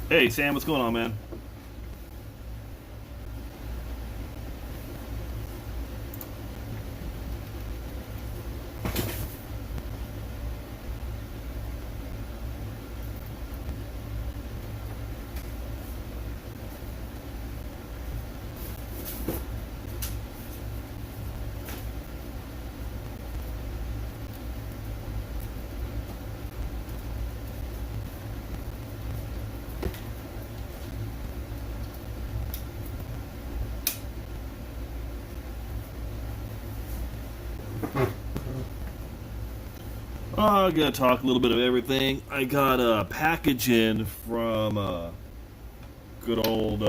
Hey Sam, what's going on, man? I'm gonna talk a little bit of everything. I got a package in from good old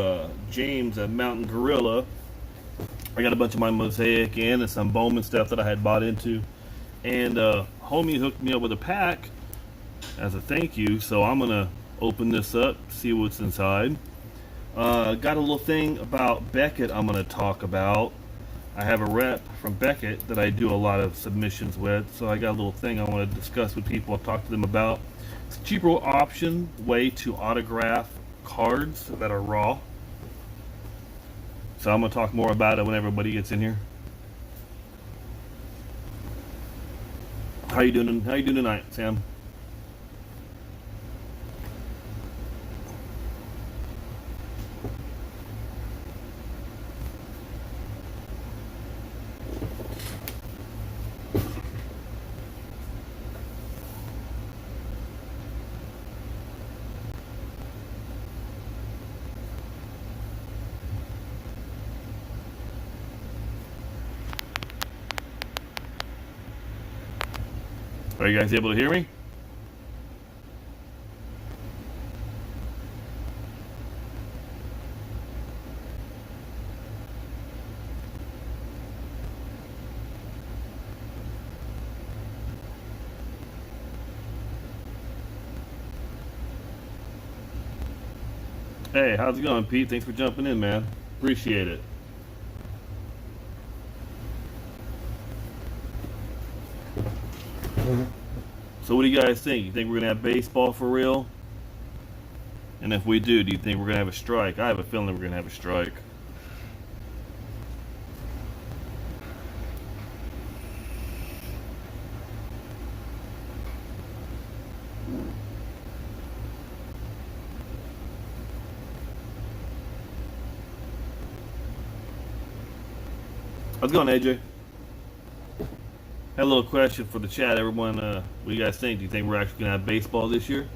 James at Mountain Gorilla. I got a bunch of my mosaic in and some Bowman stuff that I had bought into, and homie hooked me up with a pack as a thank you. So I'm gonna open this up, see what's inside. Got a little thing about Beckett I'm gonna talk about. I have a rep from Beckett that I do a lot of submissions with, so I got a little thing I want to discuss with people, talk to them about. It's a cheaper option, way to autograph cards that are raw. So I'm going to talk more about it when everybody gets in here. How you doing? How you doing tonight, Sam? Are you guys able to hear me? Hey, how's it going, Pete? Thanks for jumping in, man. Appreciate it. So what do you guys think? You think we're going to have baseball for real? And if we do you think we're going to have a strike? I have a feeling we're going to have a strike. How's it going, AJ? Had a little question for the chat, everyone. What do you guys think? Do you think we're actually going to have baseball this year?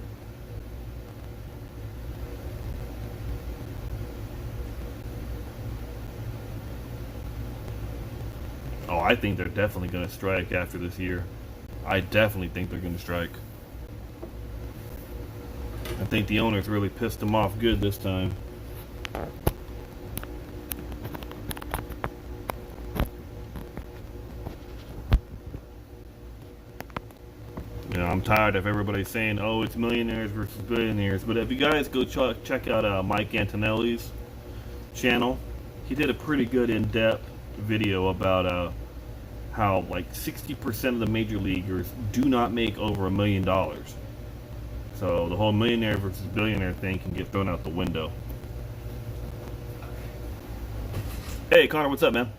Oh, I think they're definitely going to strike after this year. I definitely think they're going to strike. I think the owners really pissed them off good this time. You know, I'm tired of everybody saying, "Oh, it's millionaires versus billionaires." But if you guys go check out Mike Antonelli's channel, he did a pretty good in-depth video about how like 60% of the major leaguers do not make over $1 million. So the whole millionaire versus billionaire thing can get thrown out the window. Hey, Connor, what's up, man?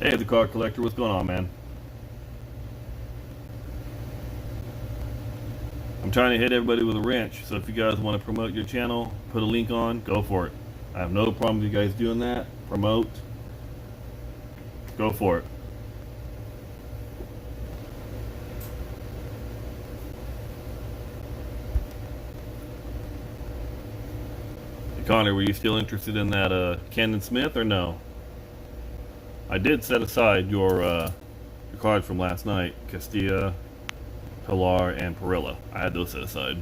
Hey, the card collector, what's going on, man? I'm trying to hit everybody with a wrench, so if you guys want to promote your channel, put a link on, go for it. I have no problem with you guys doing that. Promote. Go for it. Hey, Connor, were you still interested in that Cannon Smith or no? I did set aside your cards from last night, Castilla, Pilar, and Perilla. I had those set aside.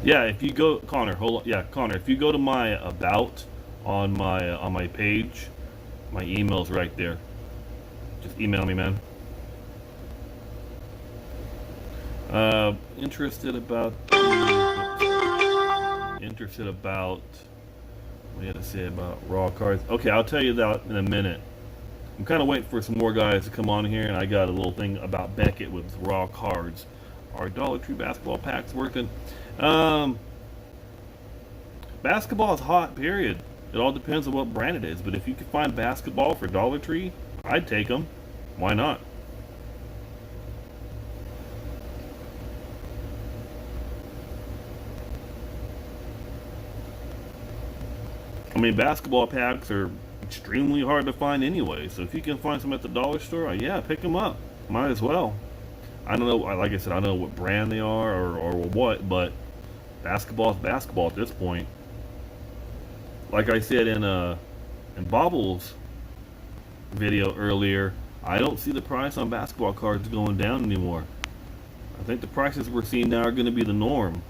Yeah, if you go, Connor, hold on. Yeah, Connor, if you go to my about on my page, my email's right there. Just email me, man. Interested about what do you have to say about raw cards? Okay, I'll tell you that in a minute. I'm kind of waiting for some more guys to come on here, and I got a little thing about Beckett with raw cards. Are Dollar Tree basketball packs working? Basketball is hot, period. It all depends on what brand it is, but if you can find basketball for Dollar Tree, I'd take them. Why not? I mean, basketball packs are extremely hard to find anyway, so if you can find some at the dollar store, yeah, pick them up. Might as well. I don't know, like I said, I don't know what brand they are or what, but basketball is basketball at this point. Like I said in Bobble's video earlier, I don't see the price on basketball cards going down anymore. I think the prices we're seeing now are going to be the norm.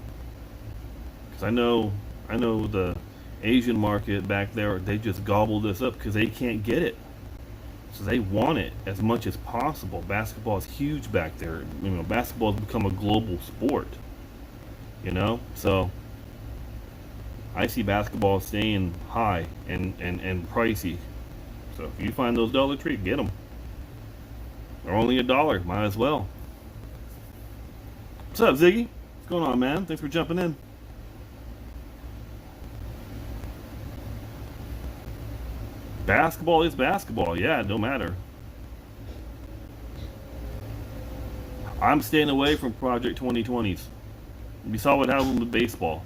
Because I know the Asian market back there, they just gobble this up because they can't get it. So they want it as much as possible. Basketball is huge back there. You know, basketball has become a global sport. You know, so I see basketball staying high and pricey. So if you find those Dollar Tree, get them. They're only $1. Might as well. What's up, Ziggy? What's going on, man? Thanks for jumping in. Basketball is basketball. Yeah, no matter. I'm staying away from Project 2020s. We saw what happened with baseball.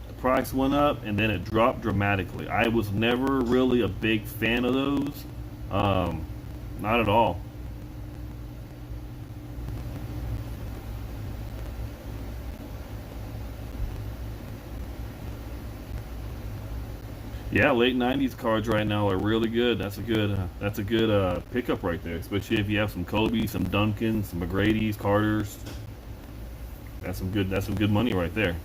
The price went up and then it dropped dramatically. I was never really a big fan of those. Not at all. Yeah, late '90s cards right now are really good. That's a good pickup right there, especially if you have some Kobe, some Duncan, some McGrady's, Carters. That's some good money right there.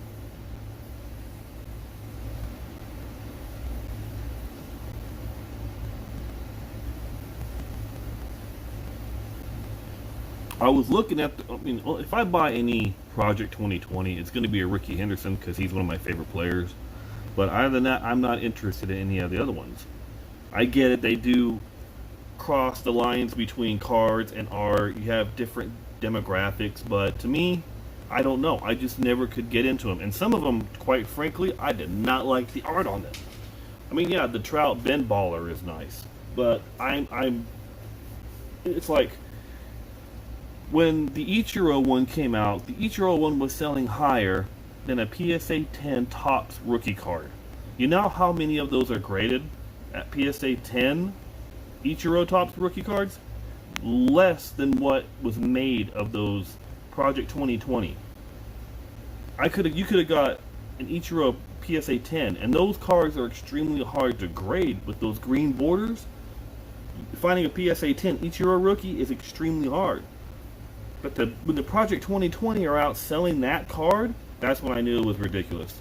I was looking at I mean, if I buy any Project 2020, it's going to be a Ricky Henderson because he's one of my favorite players. But other than that, I'm not interested in any of the other ones. I get it; they do cross the lines between cards and art. You have different demographics, but to me, I don't know. I just never could get into them. And some of them, quite frankly, I did not like the art on them. I mean, yeah, the Trout Ben Baller is nice, but it's like when the Ichiro one came out, the Ichiro one was selling higher than a PSA 10 Topps rookie card. You know how many of those are graded at PSA 10 Ichiro Topps rookie cards? Less than what was made of those Project 2020. You could have got an Ichiro PSA 10, and those cards are extremely hard to grade with those green borders. Finding a PSA 10 Ichiro rookie is extremely hard. But when the Project 2020 are out selling that card, that's when I knew it was ridiculous.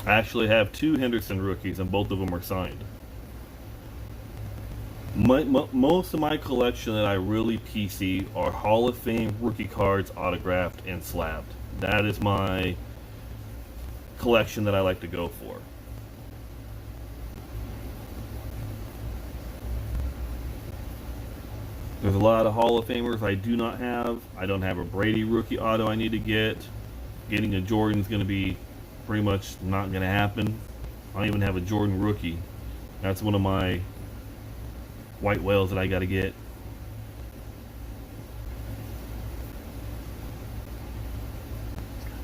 I actually have two Henderson rookies, and both of them are signed. Most of my collection that I really PC are Hall of Fame rookie cards, autographed and slabbed. That is my collection that I like to go for. There's a lot of Hall of Famers I do not have. I don't have a Brady rookie auto I need to get. Getting a Jordan is going to be pretty much not going to happen. I don't even have a Jordan rookie. That's one of my white whales that I got to get.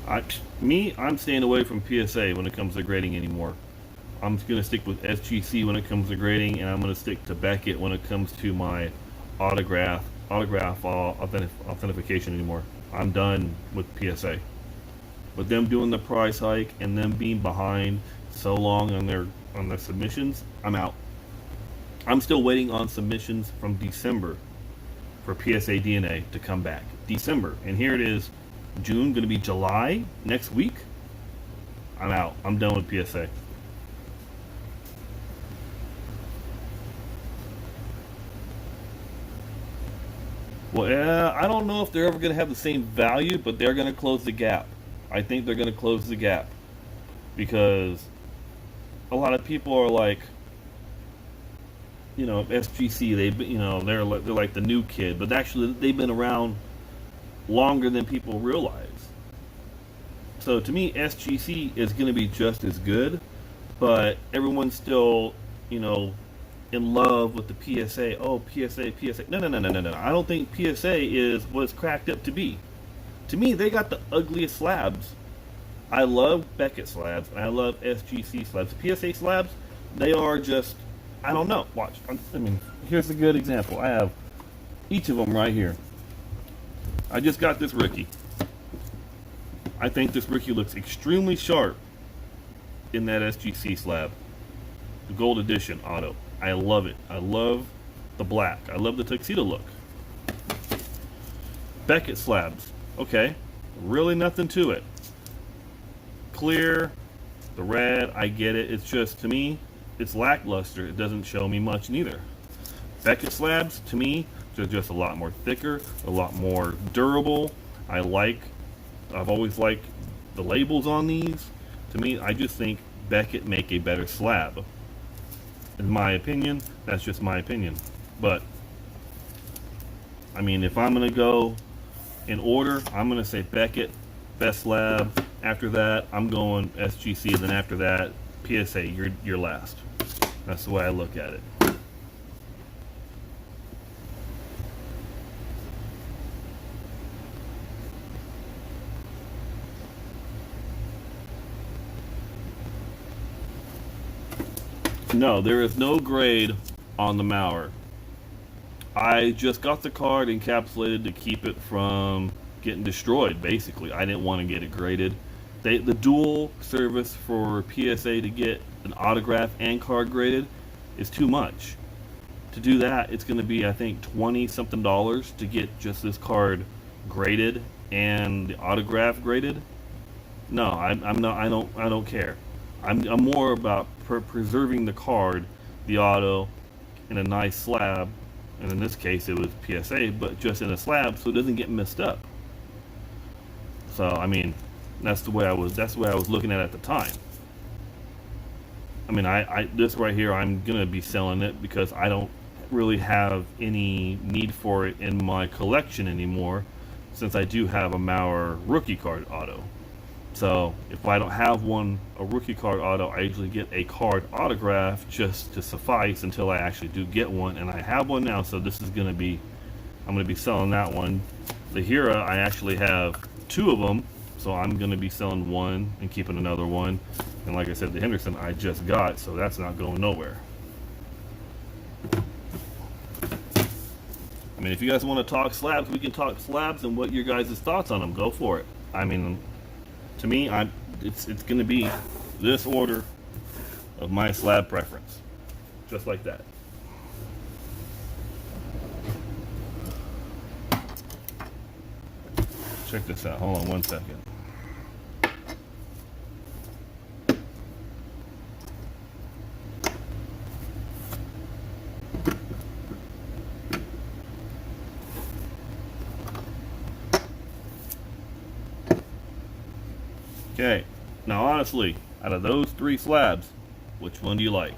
I'm staying away from PSA when it comes to grading anymore. I'm going to stick with SGC when it comes to grading, and I'm going to stick to Beckett when it comes to my autograph authentication anymore. I'm done with PSA. With them doing the price hike and them being behind so long on their submissions, I'm out. I'm still waiting on submissions from December for PSA DNA to come back. December, and here it is, June, going to be July next week. I'm out. I'm done with PSA. Well, I don't know if they're ever going to have the same value, but they're going to close the gap. I think they're going to close the gap because a lot of people are like, you know, SGC. They're like the new kid, but actually they've been around longer than people realize. So to me, SGC is going to be just as good, but everyone's still, in love with the PSA. Oh, PSA. No. I don't think PSA is what it's cracked up to be. To me, they got the ugliest slabs. I love Beckett slabs, and I love SGC slabs. PSA slabs, they are just, I don't know. Watch. Here's a good example. I have each of them right here. I just got this rookie. I think this rookie looks extremely sharp in that SGC slab. The gold edition auto. I love it. I love the black. I love the tuxedo look. Beckett slabs. Okay. Really nothing to it. Clear. The red. I get it. It's just, to me, it's lackluster. It doesn't show me much neither. Beckett slabs, to me, they're just a lot more thicker, a lot more durable. I've always liked the labels on these. To me, I just think Beckett make a better slab. In my opinion, that's just my opinion. But, if I'm going to go in order, I'm going to say Beckett, best slab. After that, I'm going SGC, and then after that, PSA, you're last. That's the way I look at it. No, there is no grade on the Mauer. I just got the card encapsulated to keep it from getting destroyed, basically. I didn't want to get it graded. The dual service for PSA to get an autograph and card graded is too much. To do that, it's going to be, I think, $20-something to get just this card graded and the autograph graded. No, I'm not. I don't care. I'm more about preserving the card, the auto, in a nice slab, and in this case it was PSA, but just in a slab so it doesn't get messed up. So that's the way I was looking at the time. This right here, I'm gonna be selling it because I don't really have any need for it in my collection anymore, since I do have a Mauer rookie card auto. So if I don't have a rookie card auto, I usually get a card autograph just to suffice until I actually do get one, and I have one now. So I'm going to be selling that one. The Hira, I actually have two of them, so I'm going to be selling one and keeping another one. And like I said, the Henderson I just got, so that's not going nowhere. If you guys want to talk slabs, we can talk slabs and what your guys' thoughts on them. Go for it. To me, it's going to be this order of my slab preference, just like that. Check this out. Hold on one second. Okay, now honestly, out of those three slabs, which one do you like?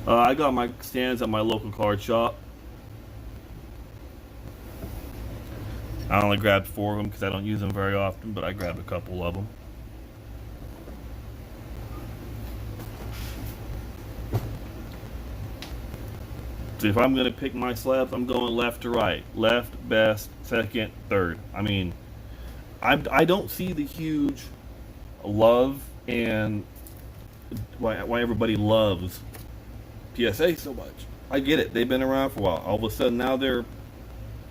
I got my stands at my local card shop. I only grabbed 4 of them because I don't use them very often, but I grabbed a couple of them. So if I'm going to pick my slabs, I'm going left to right. Left, best, second, third. I mean, I don't see the huge love and why everybody loves PSA so much. I get it. They've been around for a while. All of a sudden now they're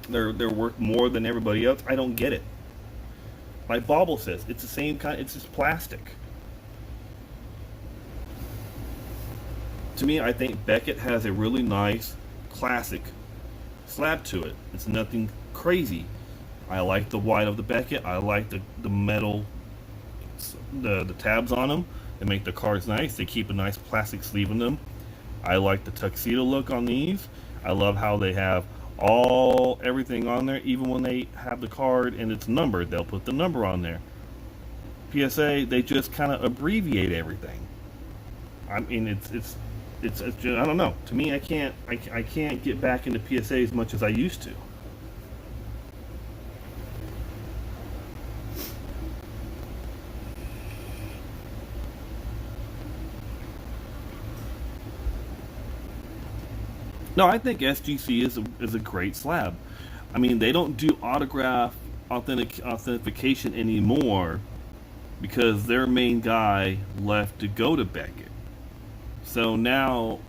worth more than everybody else. I don't get it. Like Bobble says, it's the same kind. It's just plastic. To me, I think Beckett has a really nice classic slab to it. It's nothing crazy. I like the white of the Beckett. I like the metal, the tabs on them. They make the cards nice. They keep a nice plastic sleeve in them. I like the tuxedo look on these. I love how they have everything on there. Even when they have the card and it's numbered, they'll put the number on there. PSA, they just kind of abbreviate everything. I mean, it's just, I don't know. To me, I can't get back into PSA as much as I used to. No, I think SGC is a great slab. I mean, they don't do autograph authentication anymore because their main guy left to go to Beckett. So now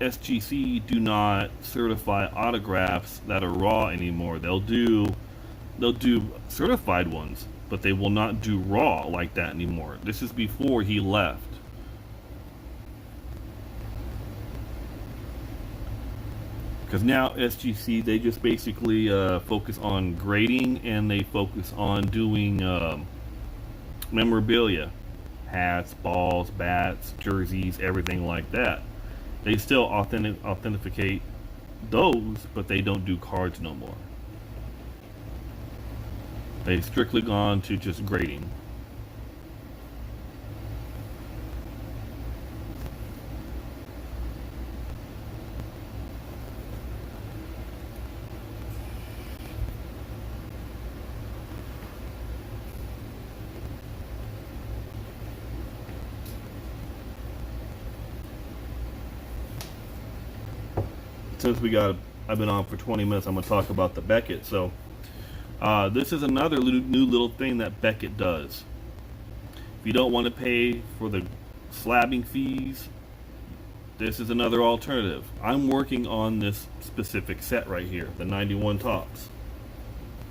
SGC do not certify autographs that are raw anymore. They'll do certified ones, but they will not do raw like that anymore. This is before he left. Because now SGC, they just basically focus on grading, and they focus on doing memorabilia. Hats, balls, bats, jerseys, everything like that. They still authenticate those, but they don't do cards no more. They've strictly gone to just grading. Since I've been on for 20 minutes, I'm going to talk about the Beckett. So this is another new little thing that Beckett does. If you don't want to pay for the slabbing fees, this is another alternative. I'm working on this specific set right here, the 91 Topps.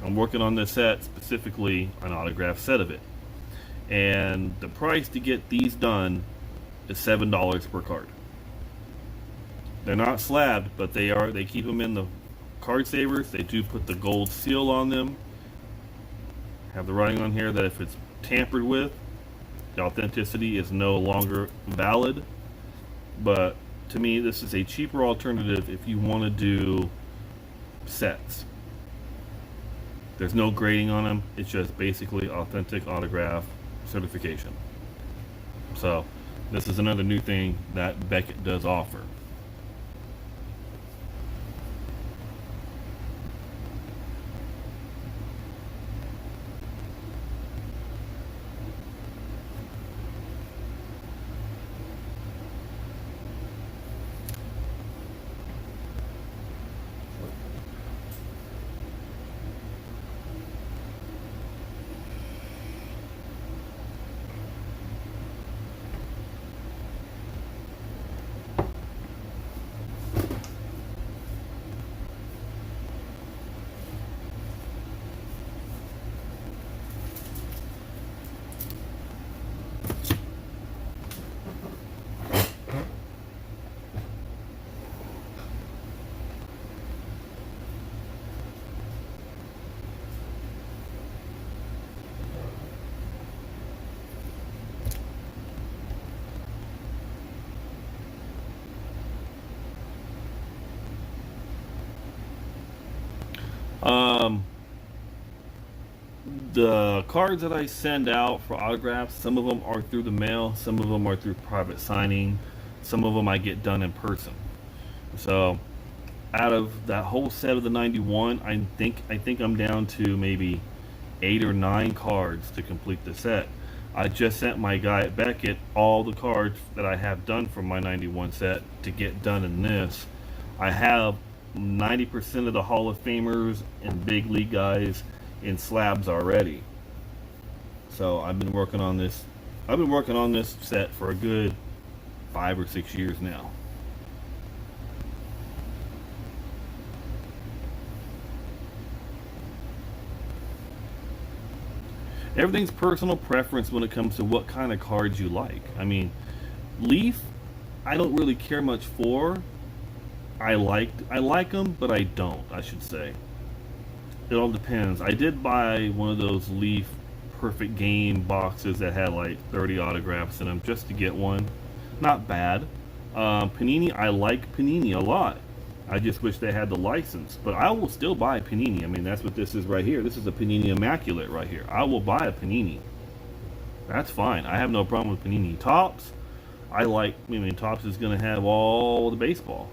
I'm working on this set, specifically an autograph set of it. And the price to get these done is $7 per card. They're not slabbed, but they keep them in the card savers. They do put the gold seal on them. Have the writing on here that if it's tampered with, the authenticity is no longer valid. But to me, this is a cheaper alternative if you want to do sets. There's no grading on them. It's just basically authentic autograph certification. So this is another new thing that Beckett does offer. Um, the cards that I send out for autographs, some of them are through the mail, some of them are through private signing, some of them I get done in person. So out of that whole set of the 91, I think I'm down to maybe 8 or 9 cards to complete the set. I just sent my guy at Beckett all the cards that I have done from my 91 set to get done in this. I have 90% of the Hall of Famers and big league guys in slabs already. So I've been working on this. I've been working on this set for a good 5 or 6 years now. Everything's personal preference when it comes to what kind of cards you like. I mean, Leaf, I don't really care much for. I like them, but I don't, I should say. It all depends. I did buy one of those Leaf Perfect Game boxes that had like 30 autographs in them just to get one. Not bad. Panini, I like Panini a lot. I just wish they had the license, but I will still buy Panini. I mean, that's what this is right here. This is a Panini Immaculate right here. I will buy a Panini. That's fine. I have no problem with Panini. Topps, Topps is going to have all the baseball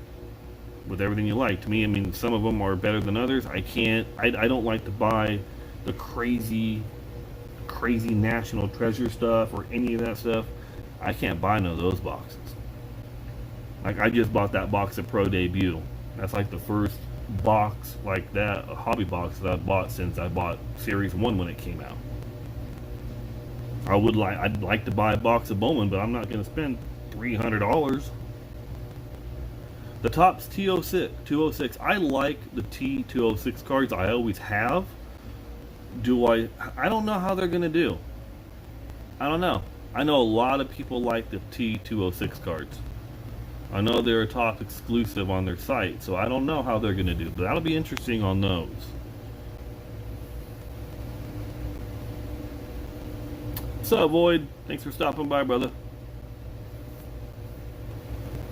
with everything you like. To me, I mean, some of them are better than others. I don't like to buy the crazy National Treasure stuff or any of that stuff. I can't buy none of those boxes. Like, I just bought that box of Pro Debut. That's like the first box like that, a hobby box that I've bought since I bought Series 1 when it came out. I'd like to buy a box of Bowman, but I'm not going to spend $300. The Topps T206. I like the T206 cards. I always have. I don't know how they're going to do. I don't know. I know a lot of people like the T206 cards. I know they're a top exclusive on their site, so I don't know how they're going to do, but that'll be interesting on those. So, Void, thanks for stopping by, brother.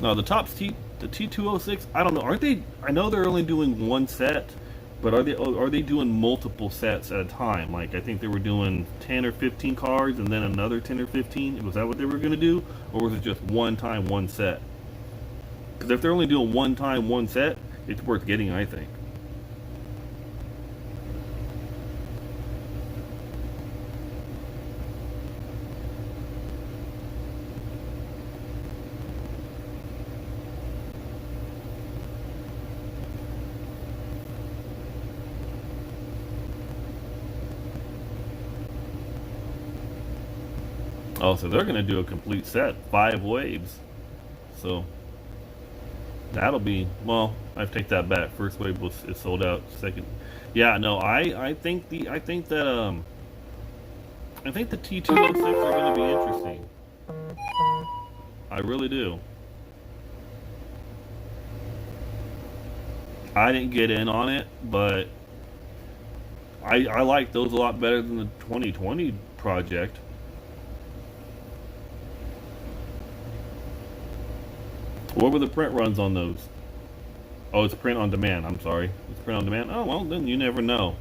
Now, the T206, I don't know. Aren't they? I know they're only doing one set, but are they doing multiple sets at a time? Like, I think they were doing 10 or 15 cards and then another 10 or 15. Was that what they were going to do, or was it just one time, one set? Because if they're only doing one time, one set, it's worth getting, I think. Oh, so they're going to do a complete set, 5 waves. So that'll be, well, I take that back. First wave is sold out. Second, yeah, no, I think the T206 are going to be interesting. I really do. I didn't get in on it, but I like those a lot better than the 2020 project. What were the print runs on those? Oh, it's print on demand. I'm sorry. It's print on demand. Oh, well, then you never know.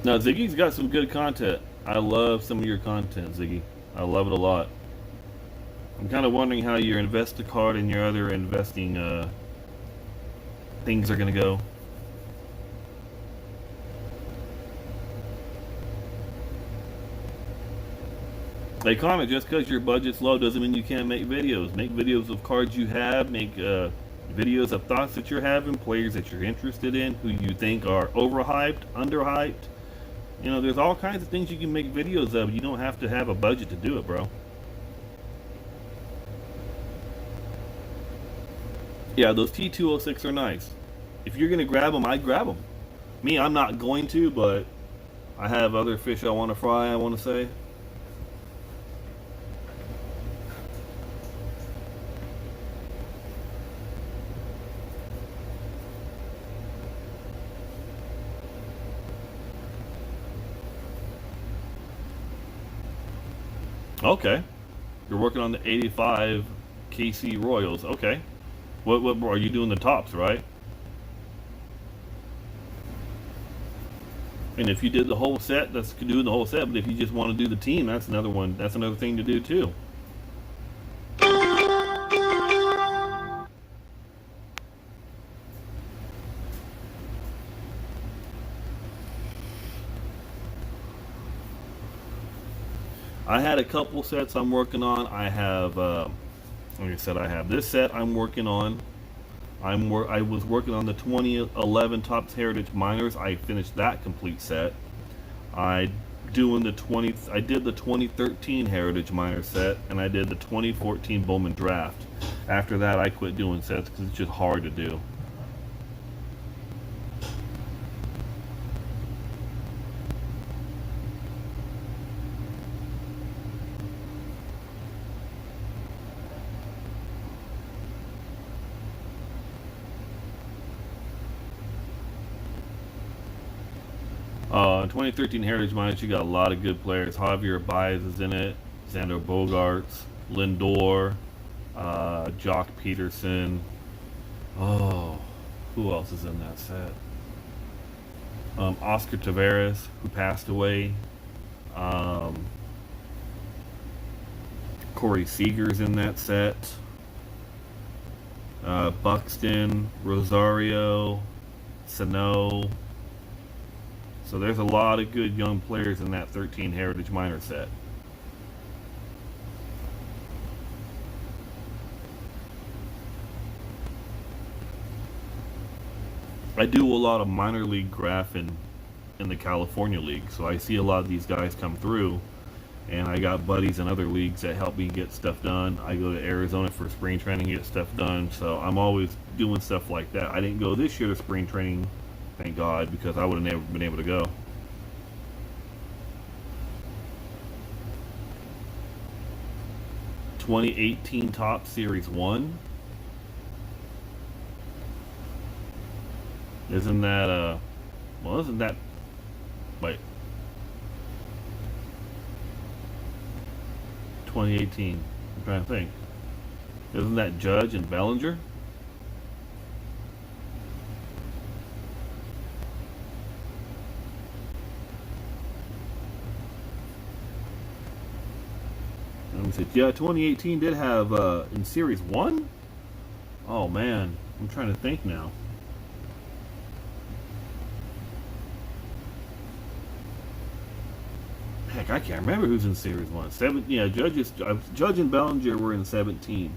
Now, Ziggy's got some good content. I love some of your content, Ziggy. I love it a lot. I'm kind of wondering how your Investacard and your other investing things are going to go. They comment, just because your budget's low doesn't mean you can't make videos. Make videos of cards you have. Make videos of thoughts that you're having, players that you're interested in, who you think are overhyped, underhyped. You know, there's all kinds of things you can make videos of. You don't have to have a budget to do it, bro. Yeah, those T206 are nice. If you're going to grab them, I'd grab them. Me, I'm not going to, but I have other fish I want to fry, I want to say. Okay. You're working on the 85 KC Royals. Okay. What are you doing the tops, right? And if you did the whole set, that's doing the whole set. But if you just want to do the team, that's another one. That's another thing to do too. I had a couple sets I'm working on. I have, like I said, I have this set I'm working on. I was working on the 2011 Topps Heritage Minors. I finished that complete set. I doing the 20. I did the 2013 Heritage Minor set, and I did the 2014 Bowman Draft. After that, I quit doing sets because it's just hard to do. 2013 Heritage Minors, you got a lot of good players. Javier Baez is in it, Xander Bogaerts, Lindor, Jock Peterson. Oh, who else is in that set? Oscar Taveras, who passed away. Corey Seager's in that set. Buxton, Rosario, Sano. So there's a lot of good young players in that 13 Heritage Minor set. I do a lot of minor league graphing in the California League, so I see a lot of these guys come through, and I got buddies in other leagues that help me get stuff done. I go to Arizona for spring training, get stuff done, so I'm always doing stuff like that. I didn't go this year to spring training, thank God, because I would have never been able to go. (2018) Top Series 1. Isn't that, well, isn't that, wait, 2018, I'm trying to think. Isn't that Judge and Bellinger? Let me see. Yeah, 2018 did have, in Series 1? Oh, man, I'm trying to think now. Heck, I can't remember who's in Series 1. Yeah, Judge and Bellinger were in 17.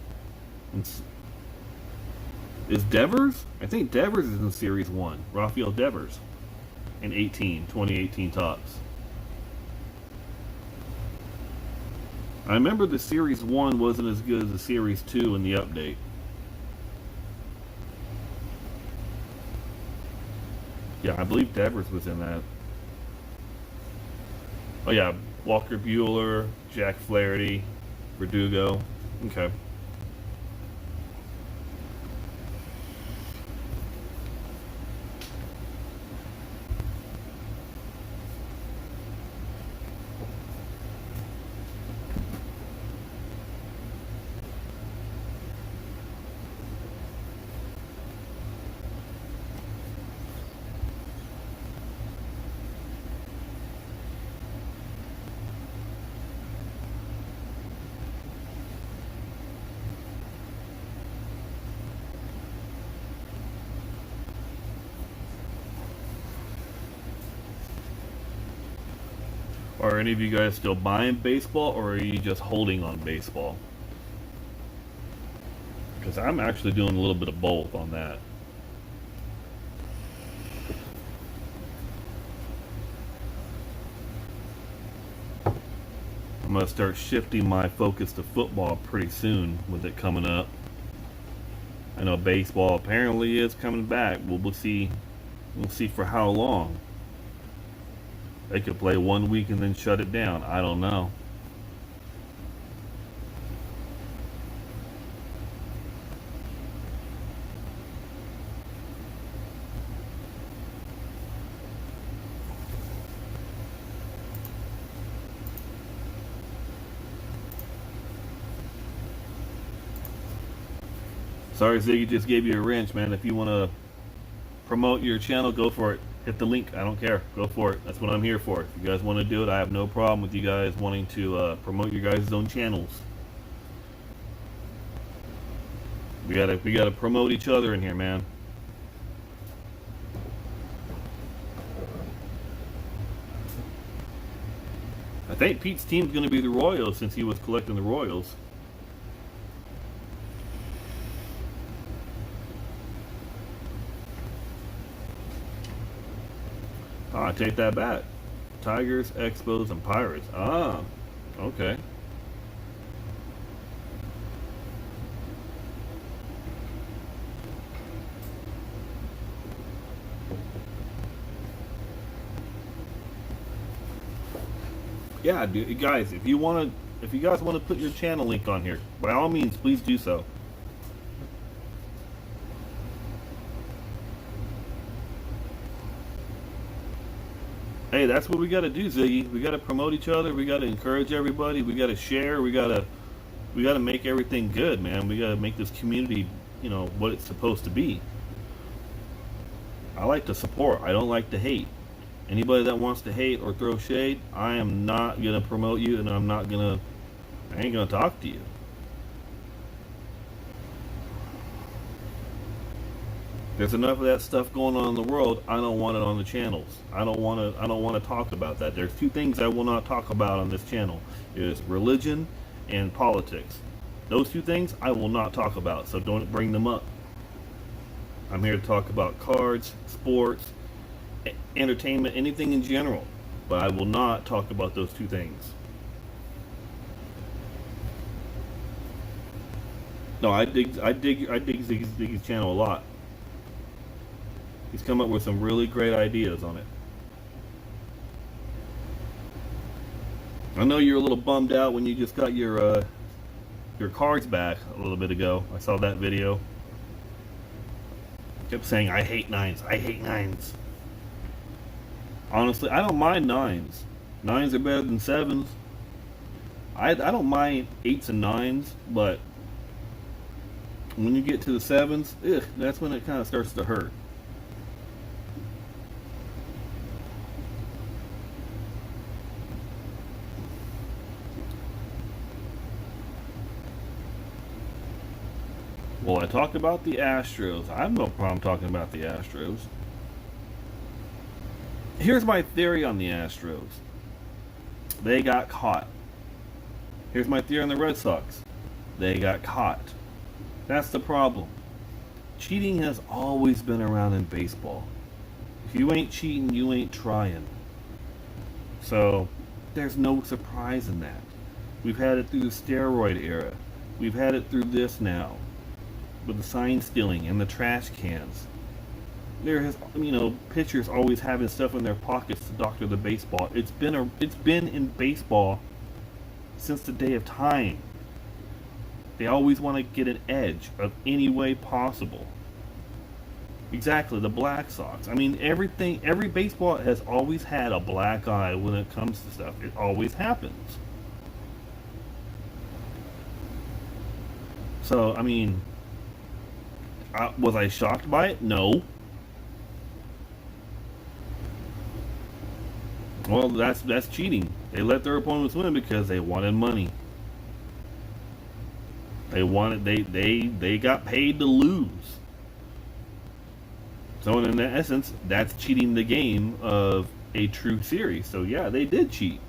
Is Devers? I think Devers is in Series 1. Rafael Devers. In 2018 Topps. I remember the Series 1 wasn't as good as the Series 2 in the update. Yeah, I believe Devers was in that. Oh yeah, Walker Buehler, Jack Flaherty, Verdugo. Okay. Are any of you guys still buying baseball, or are you just holding on baseball? Because I'm actually doing a little bit of both on that. I'm going to start shifting my focus to football pretty soon with it coming up. I know baseball apparently is coming back. We'll see. We'll see for how long. They could play 1 week and then shut it down. I don't know. Sorry, Ziggy just gave you a wrench, man. If you want to promote your channel, go for it. Hit the link. I don't care. Go for it. That's what I'm here for. If you guys want to do it, I have no problem with you guys wanting to promote your guys' own channels. We gotta promote each other in here, man. I think Pete's team's gonna be the Royals since he was collecting the Royals. I take that back. Tigers, Expos, and Pirates. Ah, okay. Yeah, dude, guys, if you guys want to put your channel link on here, by all means, please do so. Hey, that's what we got to do, Ziggy. We got to promote each other. We got to encourage everybody. We got to share. We got to make everything good, man. We got to make this community, what it's supposed to be. I like to support. I don't like to hate. Anybody that wants to hate or throw shade, I am not gonna promote you, and I ain't gonna talk to you. There's enough of that stuff going on in the world. I don't want it on the channels. I don't want to talk about that. There's two things I will not talk about on this channel: is religion and politics. Those two things I will not talk about. So don't bring them up. I'm here to talk about cards, sports, entertainment, anything in general. But I will not talk about those two things. No, I dig Ziggy's channel a lot. He's come up with some really great ideas on it. I know you're a little bummed out when you just got your cards back a little bit ago. I saw that video. Kept saying, I hate nines. I hate nines. Honestly, I don't mind nines. Nines are better than sevens. I don't mind eights and nines, but when you get to the sevens, that's when it kind of starts to hurt. Well, I talked about the Astros. I have no problem talking about the Astros. Here's my theory on the Astros. They got caught. Here's my theory on the Red Sox. They got caught. That's the problem. Cheating has always been around in baseball. If you ain't cheating, you ain't trying. So, there's no surprise in that. We've had it through the steroid era. We've had it through this now, with the sign stealing and the trash cans. There has, pitchers always having stuff in their pockets to doctor the baseball. It's been in baseball since the day of time. They always want to get an edge of any way possible. Exactly, the Black Sox. Every baseball has always had a black eye when it comes to stuff. It always happens. So, was I shocked by it? No. Well, that's cheating. They let their opponents win because they wanted money. They got paid to lose. So in essence, that's cheating the game of a true series. So yeah, they did cheat.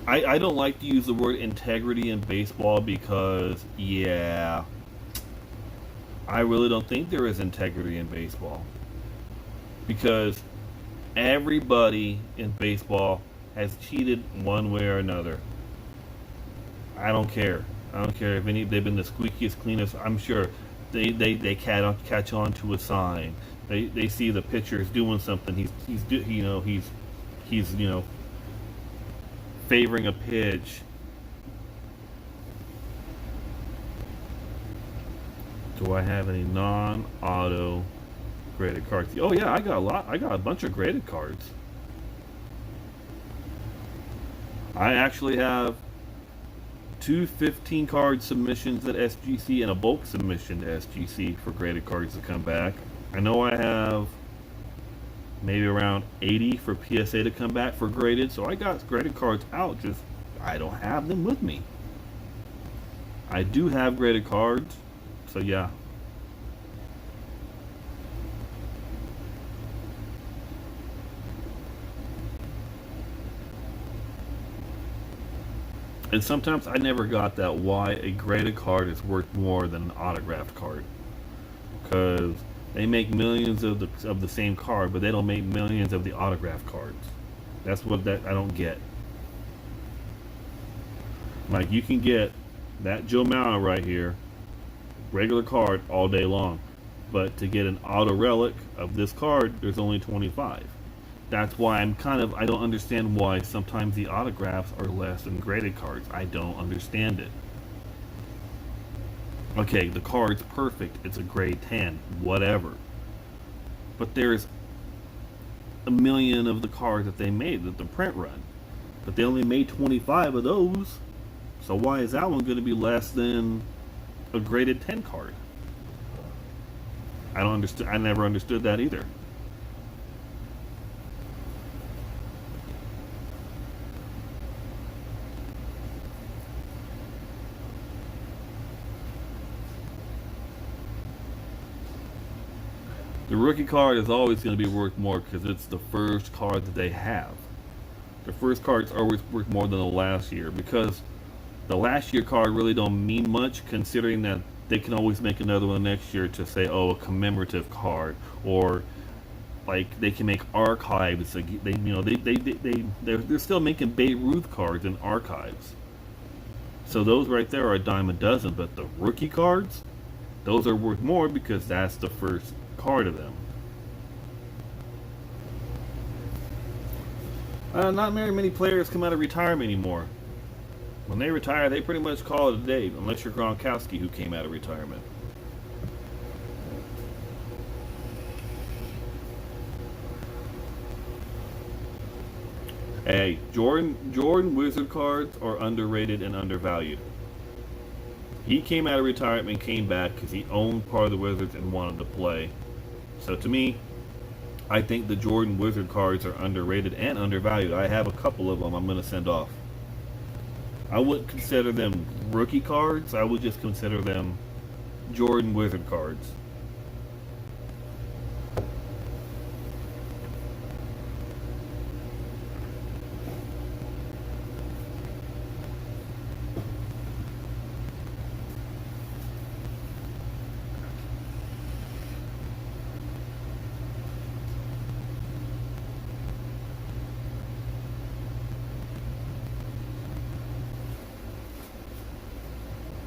I don't like to use the word integrity in baseball because, yeah, I really don't think there is integrity in baseball. Because everybody in baseball has cheated one way or another. I don't care. I don't care if they've been the squeakiest, cleanest. I'm sure they catch on to a sign. They see the pitcher's doing something. He's favoring a pitch. Do I have any non-auto graded cards? Oh yeah, I got a lot. I got a bunch of graded cards. I actually have two 15 card submissions at SGC and a bulk submission to SGC for graded cards to come back. I know I have maybe around 80 for PSA to come back for graded, so I got graded cards out, just I don't have them with me. I do have graded cards, so yeah. And sometimes I never got that why a graded card is worth more than an autographed card. Because they make millions of the same card, but they don't make millions of the autographed cards. That's what I don't get. Like, you can get that Joe Mauer right here, regular card all day long. But to get an auto relic of this card, there's only 25. That's why I don't understand why sometimes the autographs are less than graded cards. I don't understand it. Okay, the card's perfect. It's a grade 10, whatever. But there's a million of the cards that they made with the print run. But they only made 25 of those. So why is that one going to be less than a graded 10 card? I never understood that either. The rookie card is always going to be worth more because it's the first card that they have. The first card's always worth more than the last year because the last year card really don't mean much considering that they can always make another one next year to say, oh, a commemorative card, or like they can make archives. They're still making Babe Ruth cards in archives. So those right there are a dime a dozen, but the rookie cards, those are worth more because that's the first card of them. Not very many players come out of retirement anymore. When they retire, they pretty much call it a day, unless you're Gronkowski, who came out of retirement. Hey, Jordan Wizard cards are underrated and undervalued. He came out of retirement and came back because he owned part of the Wizards and wanted to play. So to me, I think the Jordan Wizard cards are underrated and undervalued. I have a couple of them I'm going to send off. I wouldn't consider them rookie cards. I would just consider them Jordan Wizard cards.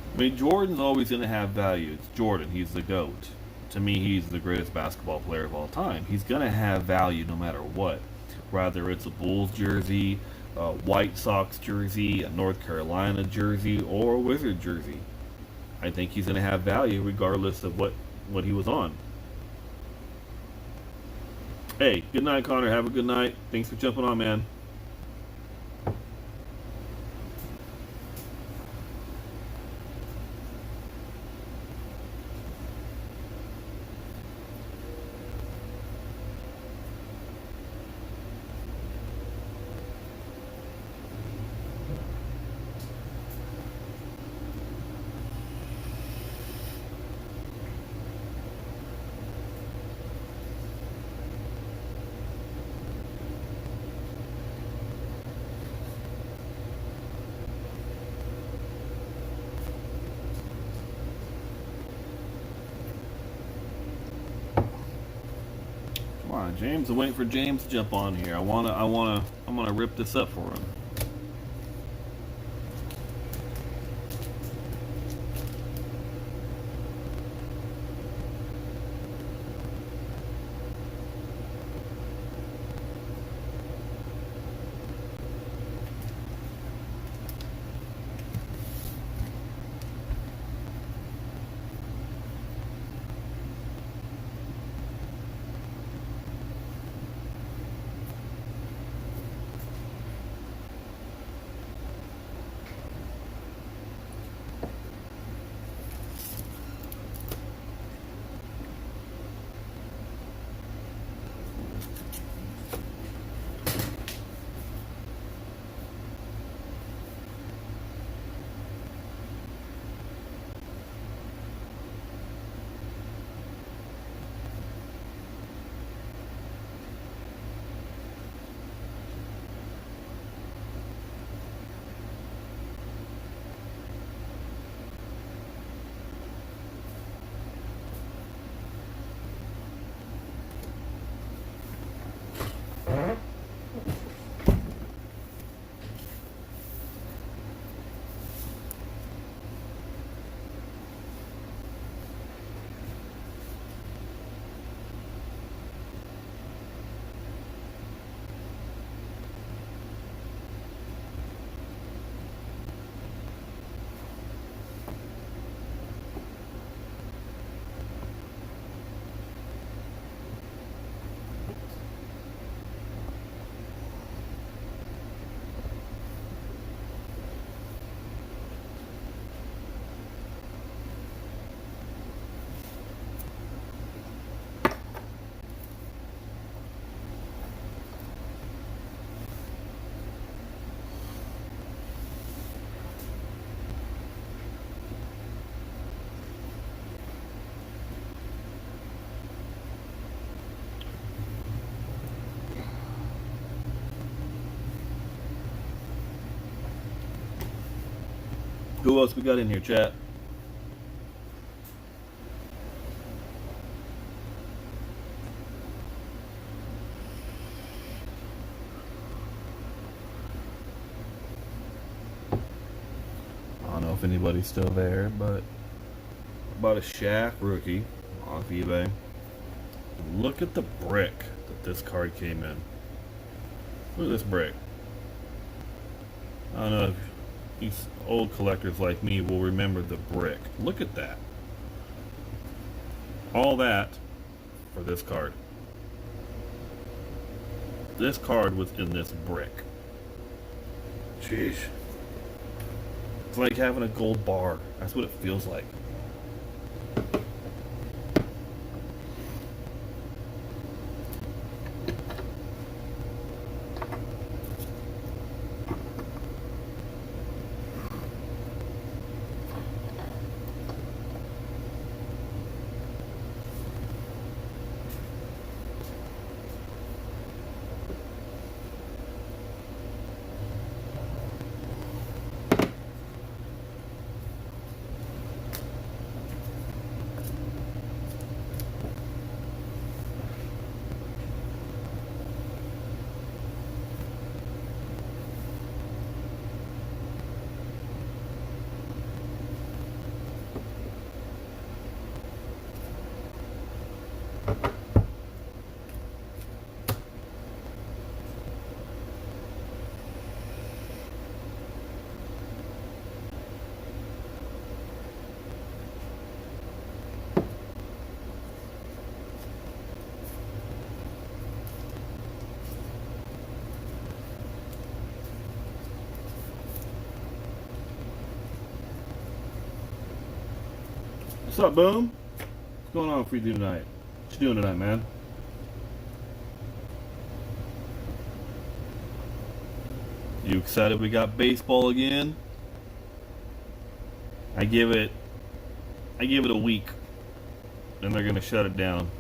I mean, Jordan's always going to have value. It's Jordan. He's the GOAT. To me, he's the greatest basketball player of all time. He's going to have value no matter what. Whether it's a Bulls jersey, a White Sox jersey, a North Carolina jersey, or a Wizard jersey. I think he's going to have value regardless of what he was on. Hey, good night, Connor. Have a good night. Thanks for jumping on, man. Come on, James. I'm waiting for James to jump on here. I'm gonna rip this up for him. Who else we got in here, chat? I don't know if anybody's still there, but I bought a Shaq rookie off eBay. Look at the brick that this card came in. Look at this brick. I don't know if these old collectors like me will remember the brick. Look at that. All that for this card. This card was in this brick. Jeez. It's like having a gold bar. That's what it feels like. What's up, Boom? What's going on for you tonight? What you doing tonight, man? You excited we got baseball again? I give it a week, and they're gonna shut it down.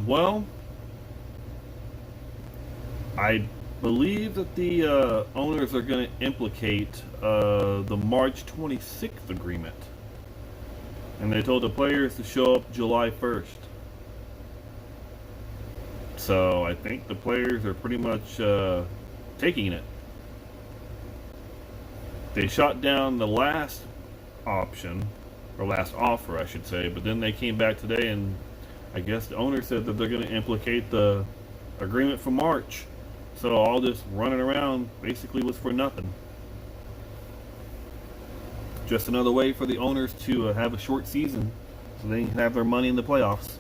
Well, I believe that the owners are going to implicate the March 26th agreement. And they told the players to show up July 1st. So I think the players are pretty much taking it. They shot down the last option, or last offer, I should say, but then they came back today and I guess the owner said that they're going to implicate the agreement for March. So all this running around basically was for nothing. Just another way for the owners to have a short season so they can have their money in the playoffs.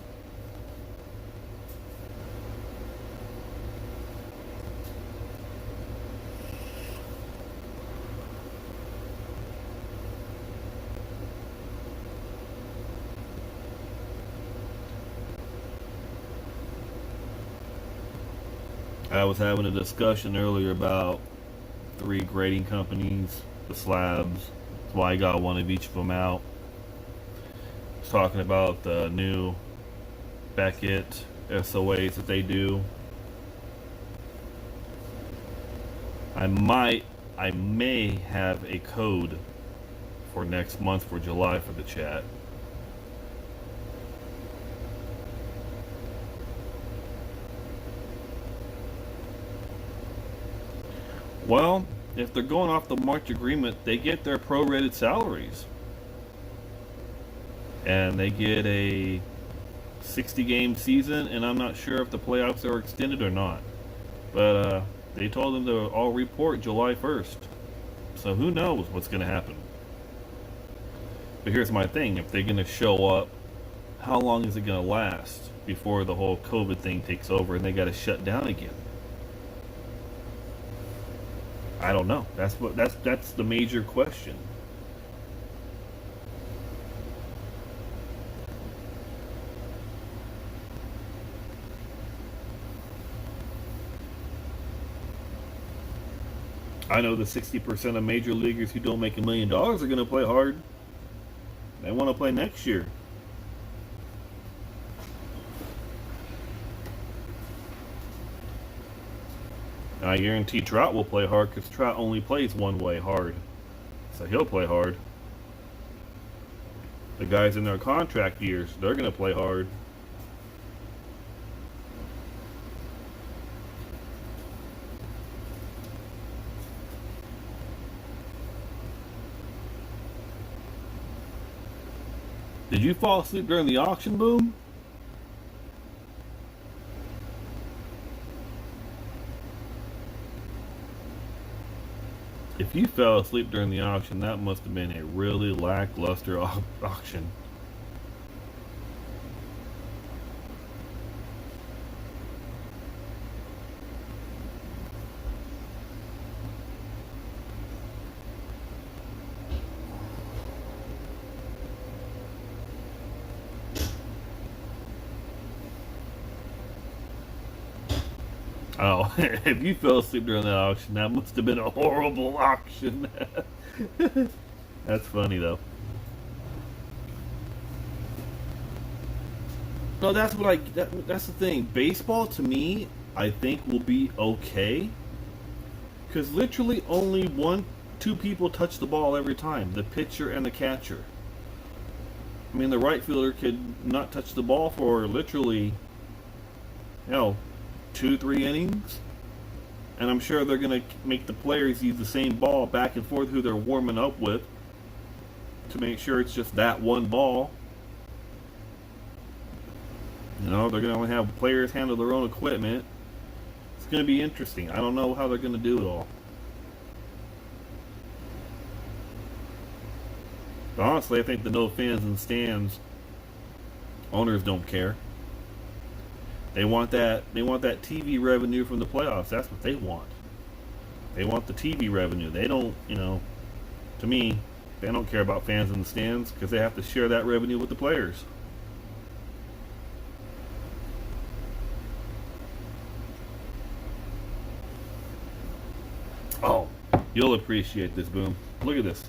I was having a discussion earlier about 3 grading companies, the slabs. That's why I got one of each of them out. I was talking about the new Beckett SOAs that they do. I may have a code for next month for July for the chat. Well, if they're going off the March agreement, they get their prorated salaries. And they get a 60-game season, and I'm not sure if the playoffs are extended or not. But they told them to all report July 1st. So who knows what's going to happen. But here's my thing. If they're going to show up, how long is it going to last? before the whole COVID thing takes over and they got to shut down again. I don't know. That's the major question. I know the 60% of major leaguers who don't make $1 million are going to play hard. They want to play next year. I guarantee Trout will play hard because Trout only plays one way, hard. So he'll play hard. The guys in their contract years, they're going to play hard. Did you fall asleep during the auction boom? If you fell asleep during the auction, that must have been a really lackluster auction. Oh, if you fell asleep during that auction, that must have been a horrible auction. That's funny though. No, that's what that's the thing. Baseball to me, I think will be okay because literally only two people touch the ball every time, the pitcher and the catcher. I mean, the right fielder could not touch the ball for literally, 2-3 innings, and I'm sure they're going to make the players use the same ball back and forth who they're warming up with to make sure it's just that one ball. They're going to only have players handle their own equipment. It's going to be interesting. I don't know how they're going to do it all. But honestly, I think the no fans in stands owners don't care. They want that TV revenue from the playoffs. That's what they want. They want the TV revenue. They don't, to me, they don't care about fans in the stands because they have to share that revenue with the players. Oh, you'll appreciate this, Boom. Look at this.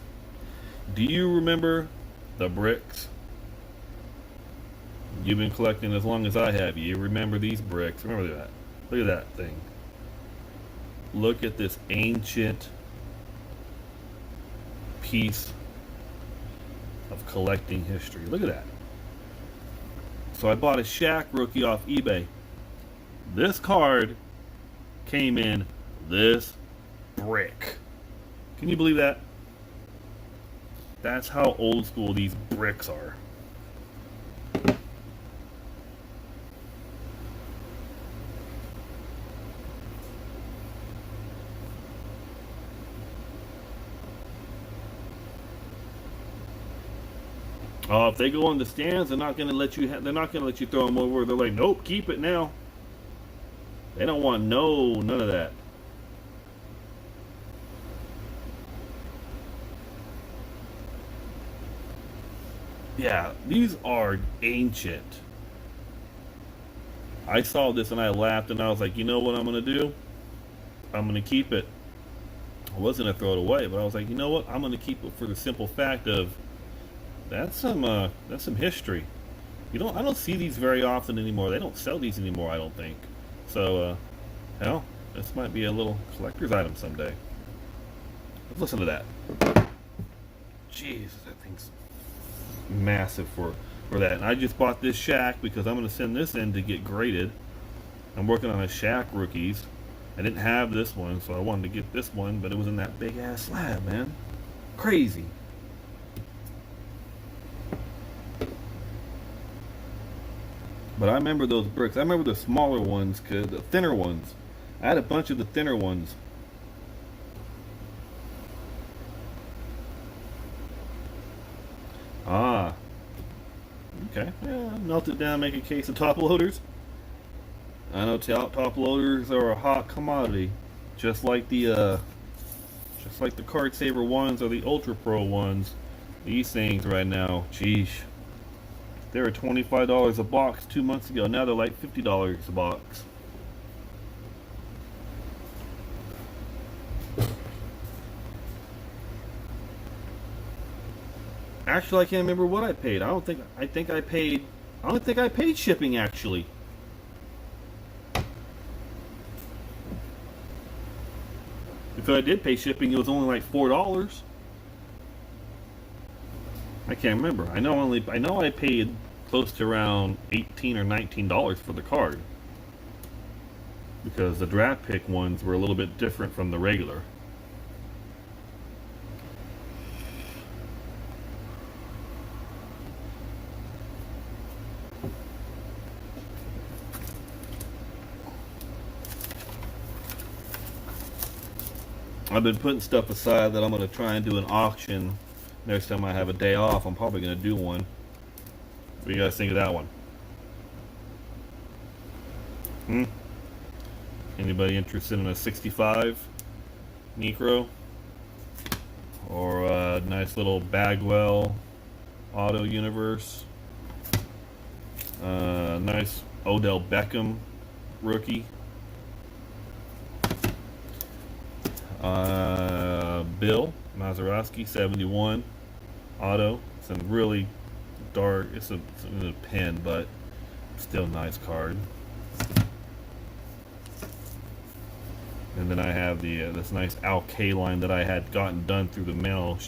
Do you remember the bricks? You've been collecting as long as I have. You remember these bricks. Remember that. Look at that thing. Look at this ancient piece of collecting history. Look at that. So I bought a Shaq rookie off eBay. This card came in this brick. Can you believe that? That's how old school these bricks are. If they go in the stands, they're not going to let you. They're not going to let you throw them over. They're like, nope, keep it now. They don't want none of that. Yeah, these are ancient. I saw this and I laughed and I was like, you know what I'm going to do? I'm going to keep it. I wasn't going to throw it away, but I was like, you know what? I'm going to keep it for the simple fact of that's some history. I don't see these very often anymore. They don't sell these anymore, I don't think. So, this might be a little collector's item someday. Let's listen to that. Jeez, that thing's massive for that. And I just bought this Shaq because I'm going to send this in to get graded. I'm working on a Shaq rookies. I didn't have this one, so I wanted to get this one, but it was in that big ass slab, man. Crazy. But I remember those bricks. I remember the smaller ones, the thinner ones. I had a bunch of the thinner ones. Okay, yeah, melt it down, make a case of top loaders. I know top loaders are a hot commodity, just like the Card Saver ones or the Ultra Pro ones. These things right now, geez, they were $25 a box 2 months ago. Now they're like $50 a box. Actually, I can't remember what I paid. I don't think I paid shipping actually. If I did pay shipping, it was only like $4. I can't remember. I know I paid close to around $18 or $19 for the card, because the draft pick ones were a little bit different from the regular. I've been putting stuff aside that I'm going to try and do an auction next time I have a day off. I'm probably going to do one. What do you guys think of that one? Anybody interested in a 65 Necro? Or a nice little Bagwell Auto Universe? Nice Odell Beckham rookie? Bill Mazeroski 71 auto. Some really dark. It's a pen, but still nice card. And then I have the this nice Al Kaline that I had gotten done through the mail.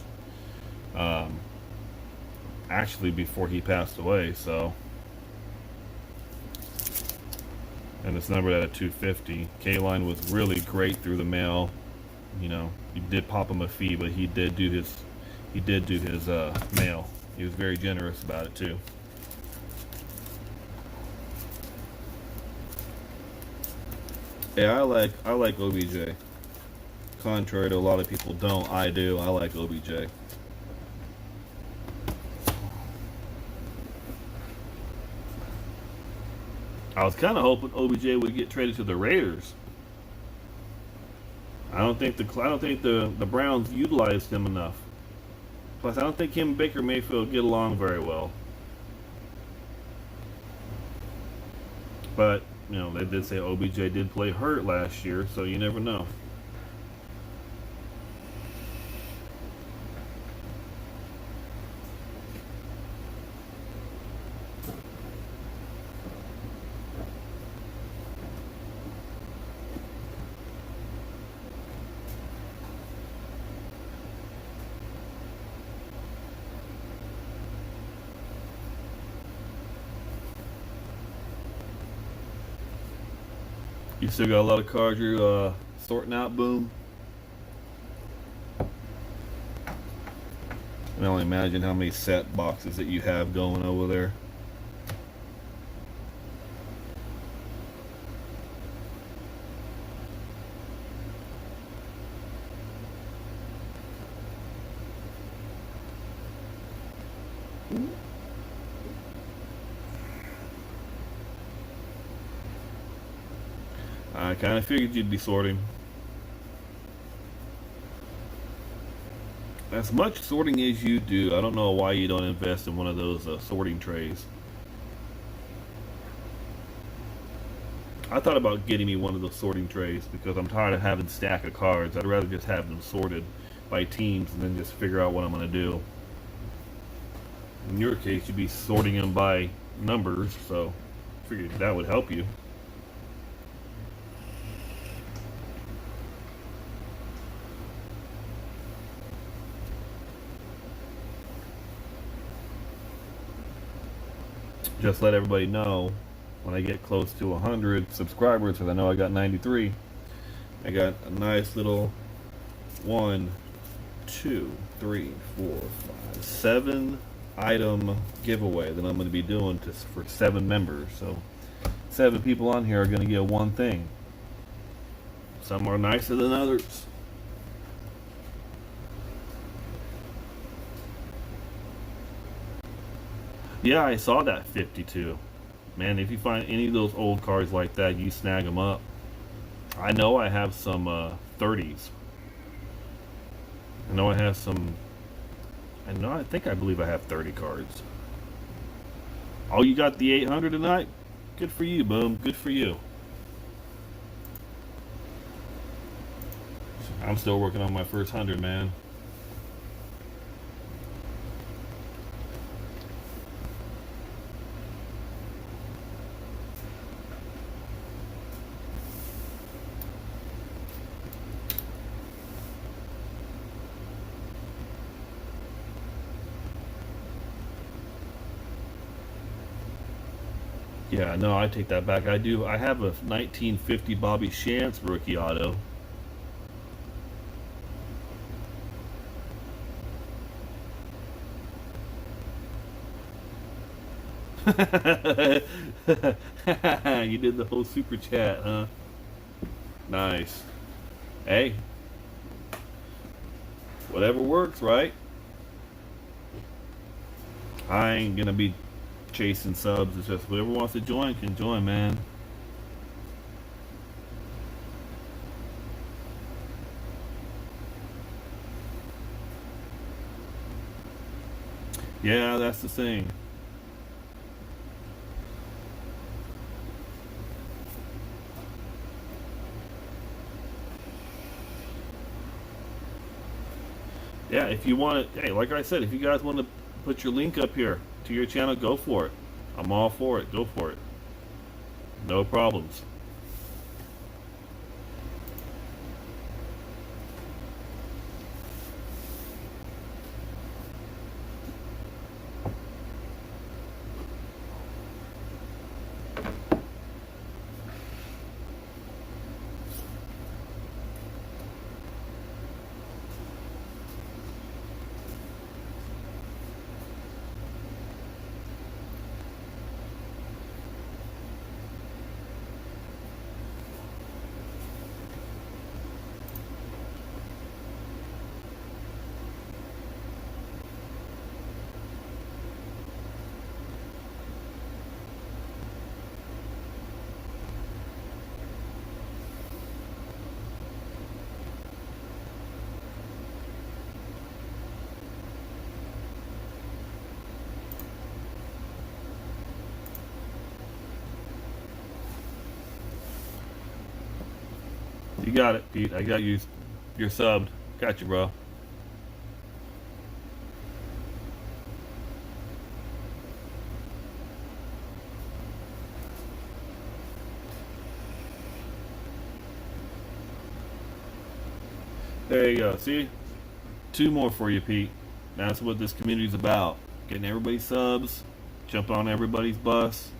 Actually, before he passed away. So, and it's numbered at a 250. Kaline was really great through the mail. You know, you did pop him a fee, but he did do his mail. He was very generous about it too. Yeah, I like OBJ. Contrary to a lot of people don't, I do. I like OBJ. I was kind of hoping OBJ would get traded to the Raiders. I don't think the Browns utilized him enough. Plus, I don't think him and Baker Mayfield get along very well. But, you know, they did say OBJ did play hurt last year, so you never know. You still got a lot of cards you're sorting out, Boom? I can only imagine how many set boxes that you have going over there. I kind of figured you'd be sorting. As much sorting as you do, I don't know why you don't invest in one of those sorting trays. I thought about getting me one of those sorting trays because I'm tired of having a stack of cards. I'd rather just have them sorted by teams and then just figure out what I'm going to do. In your case, you'd be sorting them by numbers, so I figured that would help you. Just let everybody know when I get close to 100 subscribers, because I know I got 93. I got a nice little 1, 2, 3, 4, 5, 7 item giveaway that I'm going to be doing for 7 members. So 7 people on here are going to get one thing. Some are nicer than others. Yeah, I saw that 52. Man, if you find any of those old cars like that, you snag them up. I know I have some 30s. I know I have some. I believe I have 30 cards. Oh, you got the 800 tonight? Good for you, Boom. Good for you. I'm still working on my first 100, man. Yeah, no, I take that back. I do. I have a 1950 Bobby Shantz rookie auto. You did the whole super chat, huh? Nice. Hey, whatever works, right? I ain't gonna be chasing subs. It's just whoever wants to join can join, man. Yeah, that's the thing. Yeah, if you want it, hey, like I said, if you guys want to put your link up here to your channel, go for it. I'm all for it. Go for it. No problems. You got it, Pete. I got you. You're subbed. Got you, bro. There you go. See? Two more for you, Pete. That's what this community's about. Getting everybody subs, jump on everybody's bus,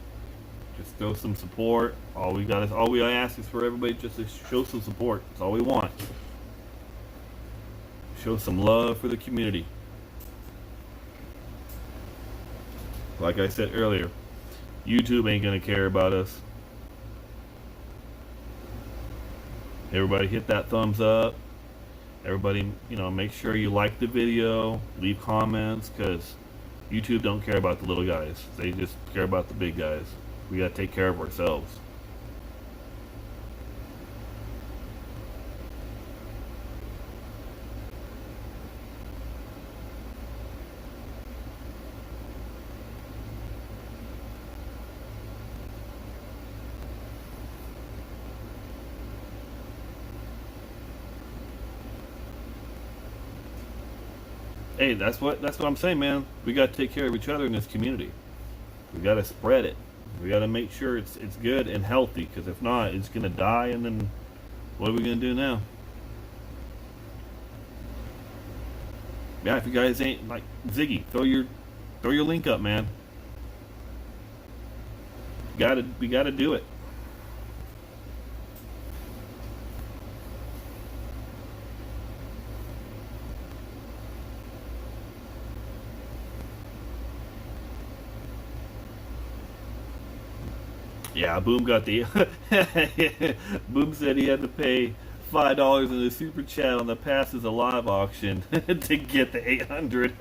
just throw some support. All we ask is for everybody just to show some support. That's all we want. Show some love for the community. Like I said earlier, YouTube ain't gonna care about us. Everybody hit that thumbs up. Everybody, make sure you like the video, leave comments, because YouTube don't care about the little guys. They just care about the big guys. We gotta take care of ourselves. Hey, that's what I'm saying, man. We gotta take care of each other in this community. We gotta spread it. We gotta make sure it's good and healthy, because if not, it's gonna die, and then what are we gonna do now? Yeah, if you guys ain't like Ziggy, throw your link up, man. We gotta do it. Yeah, Boom got the Boom said he had to pay $5 in the super chat on the Passes Alive auction to get the 800.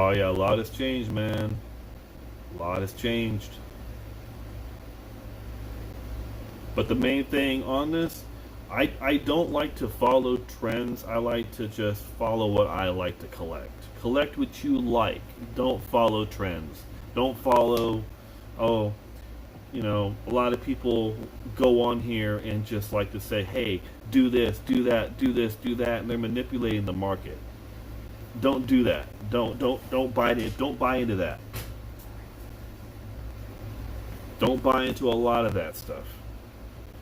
Oh yeah, a lot has changed, man. A lot has changed. But the main thing on this, I don't like to follow trends. I like to just follow what I like to collect. Collect what you like. Don't follow trends. Don't follow, oh, a lot of people go on here and just like to say, hey, do this, do that, do this, do that, and they're manipulating the market. Don't do that. Don't buy it. Don't buy into that. Don't buy into a lot of that stuff.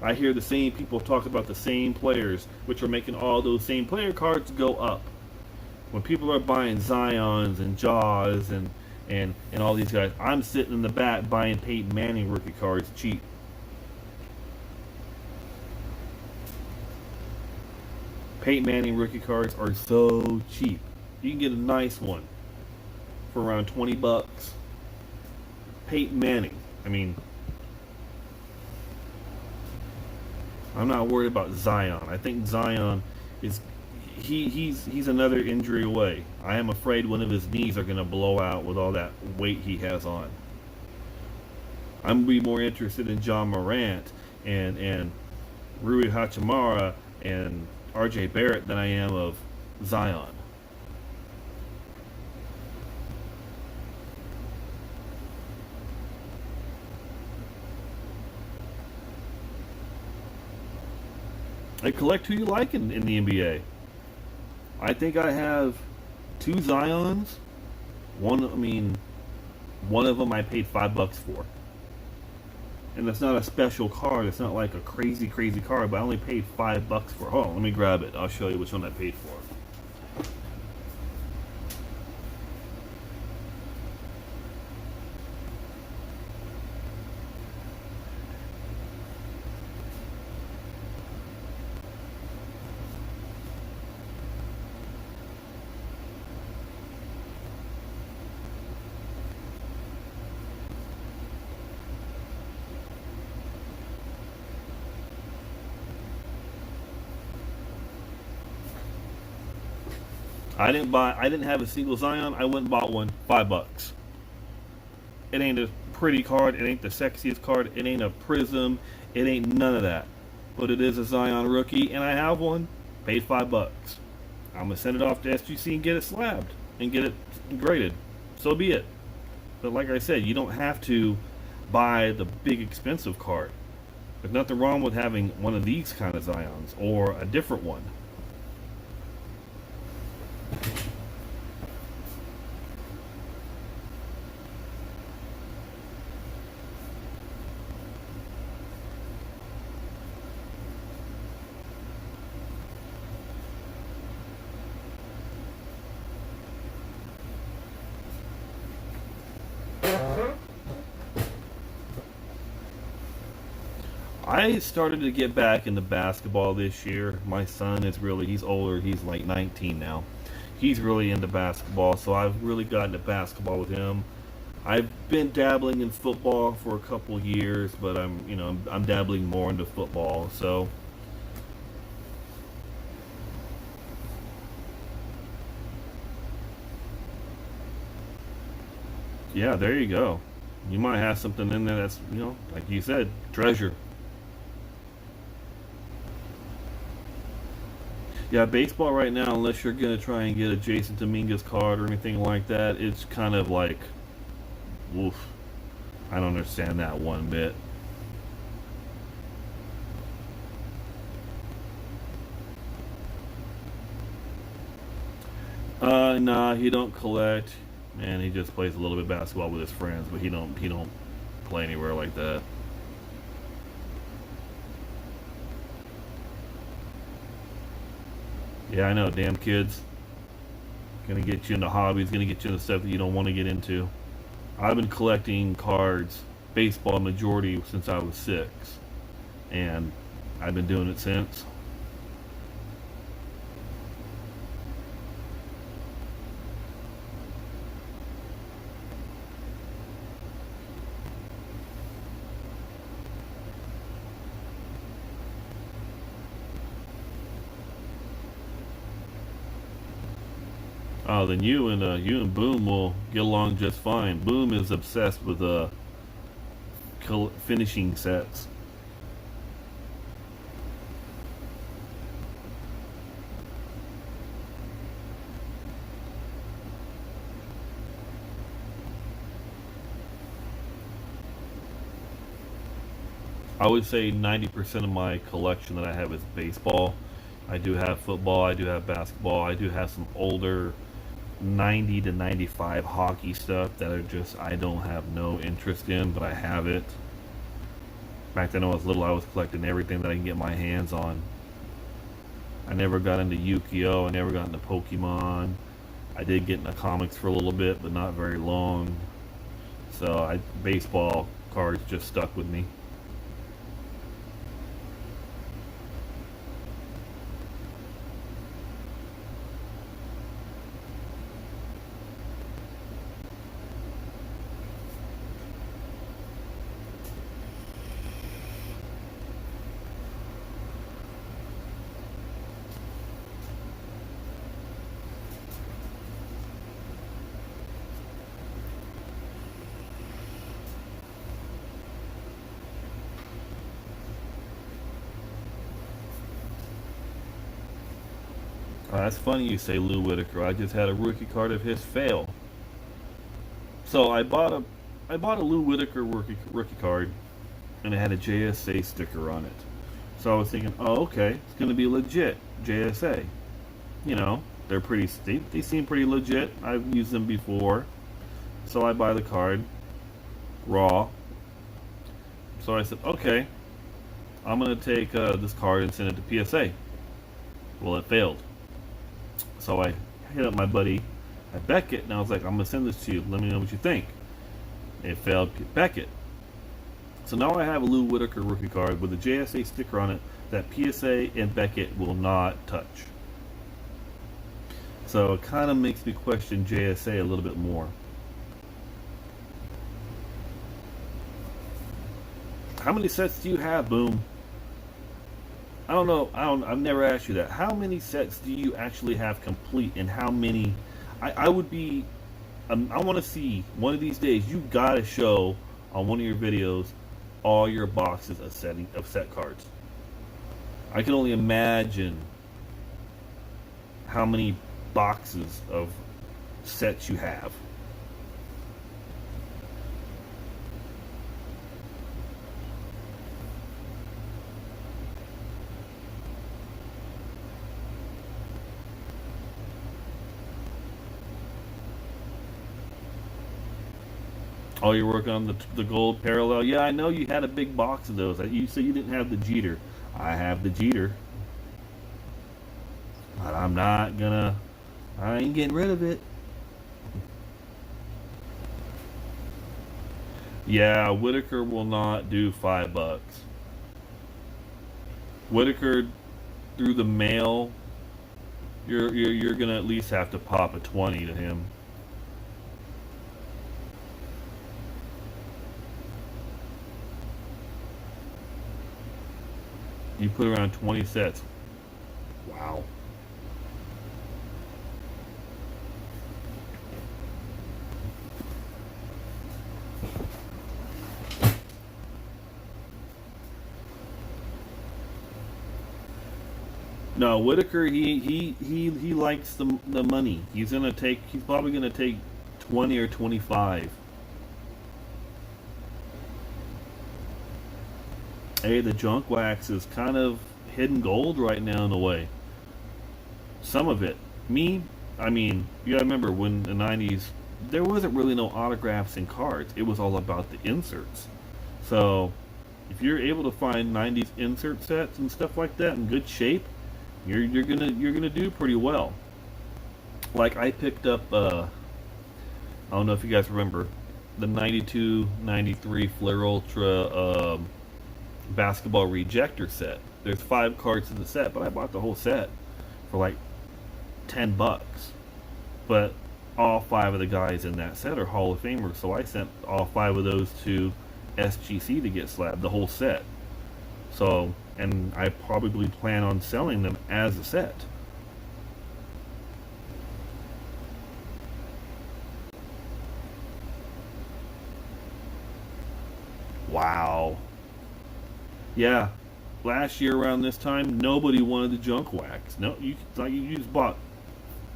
I hear the same people talk about the same players, which are making all those same player cards go up. When people are buying Zions and Jaws and all these guys, I'm sitting in the back buying Peyton Manning rookie cards cheap. Peyton Manning rookie cards are so cheap. You can get a nice one for around $20. Peyton Manning. I mean, I'm not worried about Zion. I think Zion is he's another injury away. I am afraid one of his knees are going to blow out with all that weight he has on. I'm going to be more interested in John Morant and Rui Hachimura and RJ Barrett than I am of Zion. I collect who you like in the NBA. I think I have 2 Zions. One of them I paid $5 for. And that's not a special card. It's not like a crazy card, but I only paid $5 for it. Hold on, let me grab it. I'll show you which one I paid for. I didn't have a single Zion. I went and bought one, $5. It ain't a pretty card. It ain't the sexiest card. It ain't a prism. It ain't none of that. But it is a Zion rookie, and I have one. Paid $5. I'm gonna send it off to SGC and get it slabbed and get it graded. So be it. But like I said, you don't have to buy the big expensive card. There's nothing wrong with having one of these kind of Zions or a different one. I started to get back into basketball this year. My son he's older, he's like 19 now. He's really into basketball, so I've really gotten to basketball with him. I've been dabbling in football for a couple years, but I'm dabbling more into football. So yeah, there you go. You might have something in there that's, like you said, treasure. Yeah, baseball right now, unless you're going to try and get a Jason Dominguez card or anything like that, it's kind of like, woof. I don't understand that one bit. Nah, he don't collect. Man, he just plays a little bit of basketball with his friends, but he don't play anywhere like that. Yeah, I know, damn kids. Gonna get you into hobbies, gonna get you into stuff that you don't want to get into. I've been collecting cards, baseball majority, since I was 6. And I've been doing it since. Oh, then you and Boom will get along just fine. Boom is obsessed with finishing sets. I would say 90% of my collection that I have is baseball. I do have football, I do have basketball, I do have some older 90 to 95 hockey stuff that are just I don't have no interest in, but I have it. Back then I was little, I was collecting everything that I can get my hands on. I never got into Yu-Gi-Oh! I never got into Pokemon. I did get into comics for a little bit, but not very long. So baseball cards just stuck with me. That's funny you say Lou Whitaker. I just had a rookie card of his fail. So I bought a Lou Whitaker rookie card, and it had a JSA sticker on it. So I was thinking, oh okay, it's gonna be legit JSA. You know, they're pretty. They seem pretty legit. I've used them before, so I buy the card raw. So I said, okay, I'm gonna take this card and send it to PSA. Well, it failed. So I hit up my buddy at Beckett, and I was like, I'm gonna send this to you. Let me know what you think. It failed Beckett. So now I have a Lou Whitaker rookie card with a JSA sticker on it that PSA and Beckett will not touch. So it kind of makes me question JSA a little bit more. How many sets do you have, Boom? I don't know. I've never asked you that. How many sets do you actually have complete, and how many? I would be. I want to see one of these days. You gotta show on one of your videos all your boxes of set cards. I can only imagine how many boxes of sets you have. Oh, you're working on the gold parallel. Yeah, I know you had a big box of those. You said you didn't have the Jeter. I have the Jeter, but I'm not gonna. I ain't getting rid of it. Yeah, Whitaker will not do $5. Whitaker through the mail. You're gonna at least have to pop a 20 to him. You put around 20 sets. Wow. No, Whitaker. He likes the money. He's gonna take. He's probably gonna take 20 or 25. Hey, the junk wax is kind of hidden gold right now in a way. Some of it. I mean, you gotta remember when the 90s, there wasn't really no autographs and cards. It was all about the inserts. So, if you're able to find 90s insert sets and stuff like that in good shape, you're gonna do pretty well. Like I picked up, I don't know if you guys remember, the 92, 93 Flair Ultra basketball rejector set. There's 5 cards in the set, but I bought the whole set for like $10. But all 5 of the guys in that set are Hall of Famers, so I sent all 5 of those to SGC to get slabbed, the whole set. So, and I probably plan on selling them as a set. Wow. Yeah. Last year around this time, nobody wanted the junk wax. No, you just bought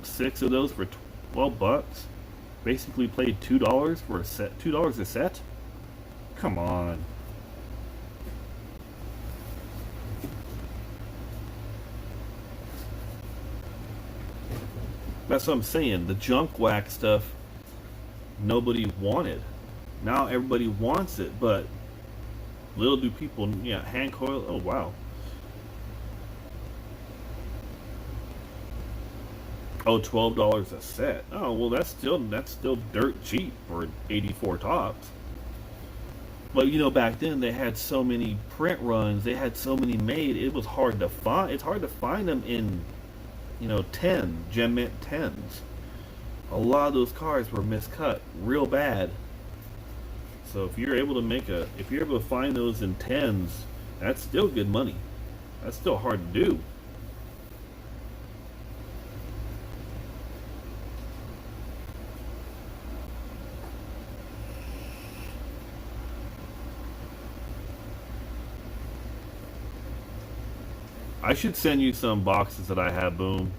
six of those for $12. Basically, paid $2 for a set. $2 a set. Come on. That's what I'm saying. The junk wax stuff, nobody wanted. Now everybody wants it, but little do people, yeah, hand coil. Oh wow. Oh, $12 a set. Oh well, that's still dirt cheap for 84 tops. But back then they had so many print runs. They had so many made. It was hard to find. It's hard to find them in 10 Gem Mint 10s. A lot of those cars were miscut real bad. So if you're able to find those in 10s, that's still good money. That's still hard to do. I should send you some boxes that I have, Boom,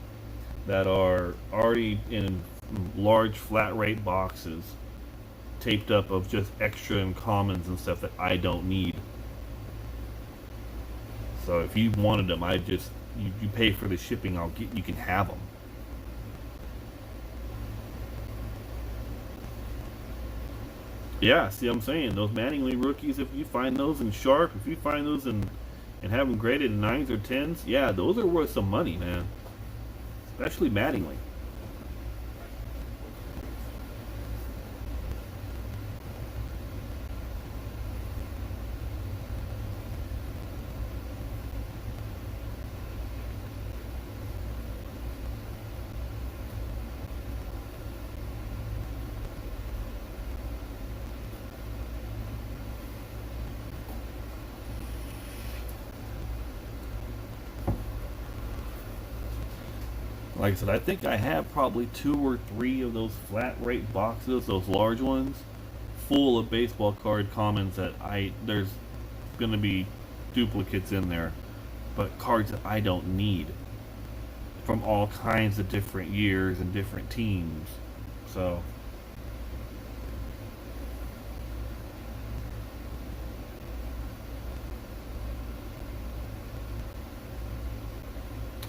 that are already in large flat rate boxes, taped up of just extra and commons and stuff that I don't need. So if you wanted them, you pay for the shipping. You can have them. Yeah, see what I'm saying? Those Mattingly rookies, if you find those in Sharp, if you find those in and have them graded in 9s or 10s, yeah, those are worth some money, man. Especially Mattingly. Like I said, I think I have probably two or three of those flat rate boxes, those large ones, full of baseball card commons that there's gonna be duplicates in there, but cards that I don't need from all kinds of different years and different teams. So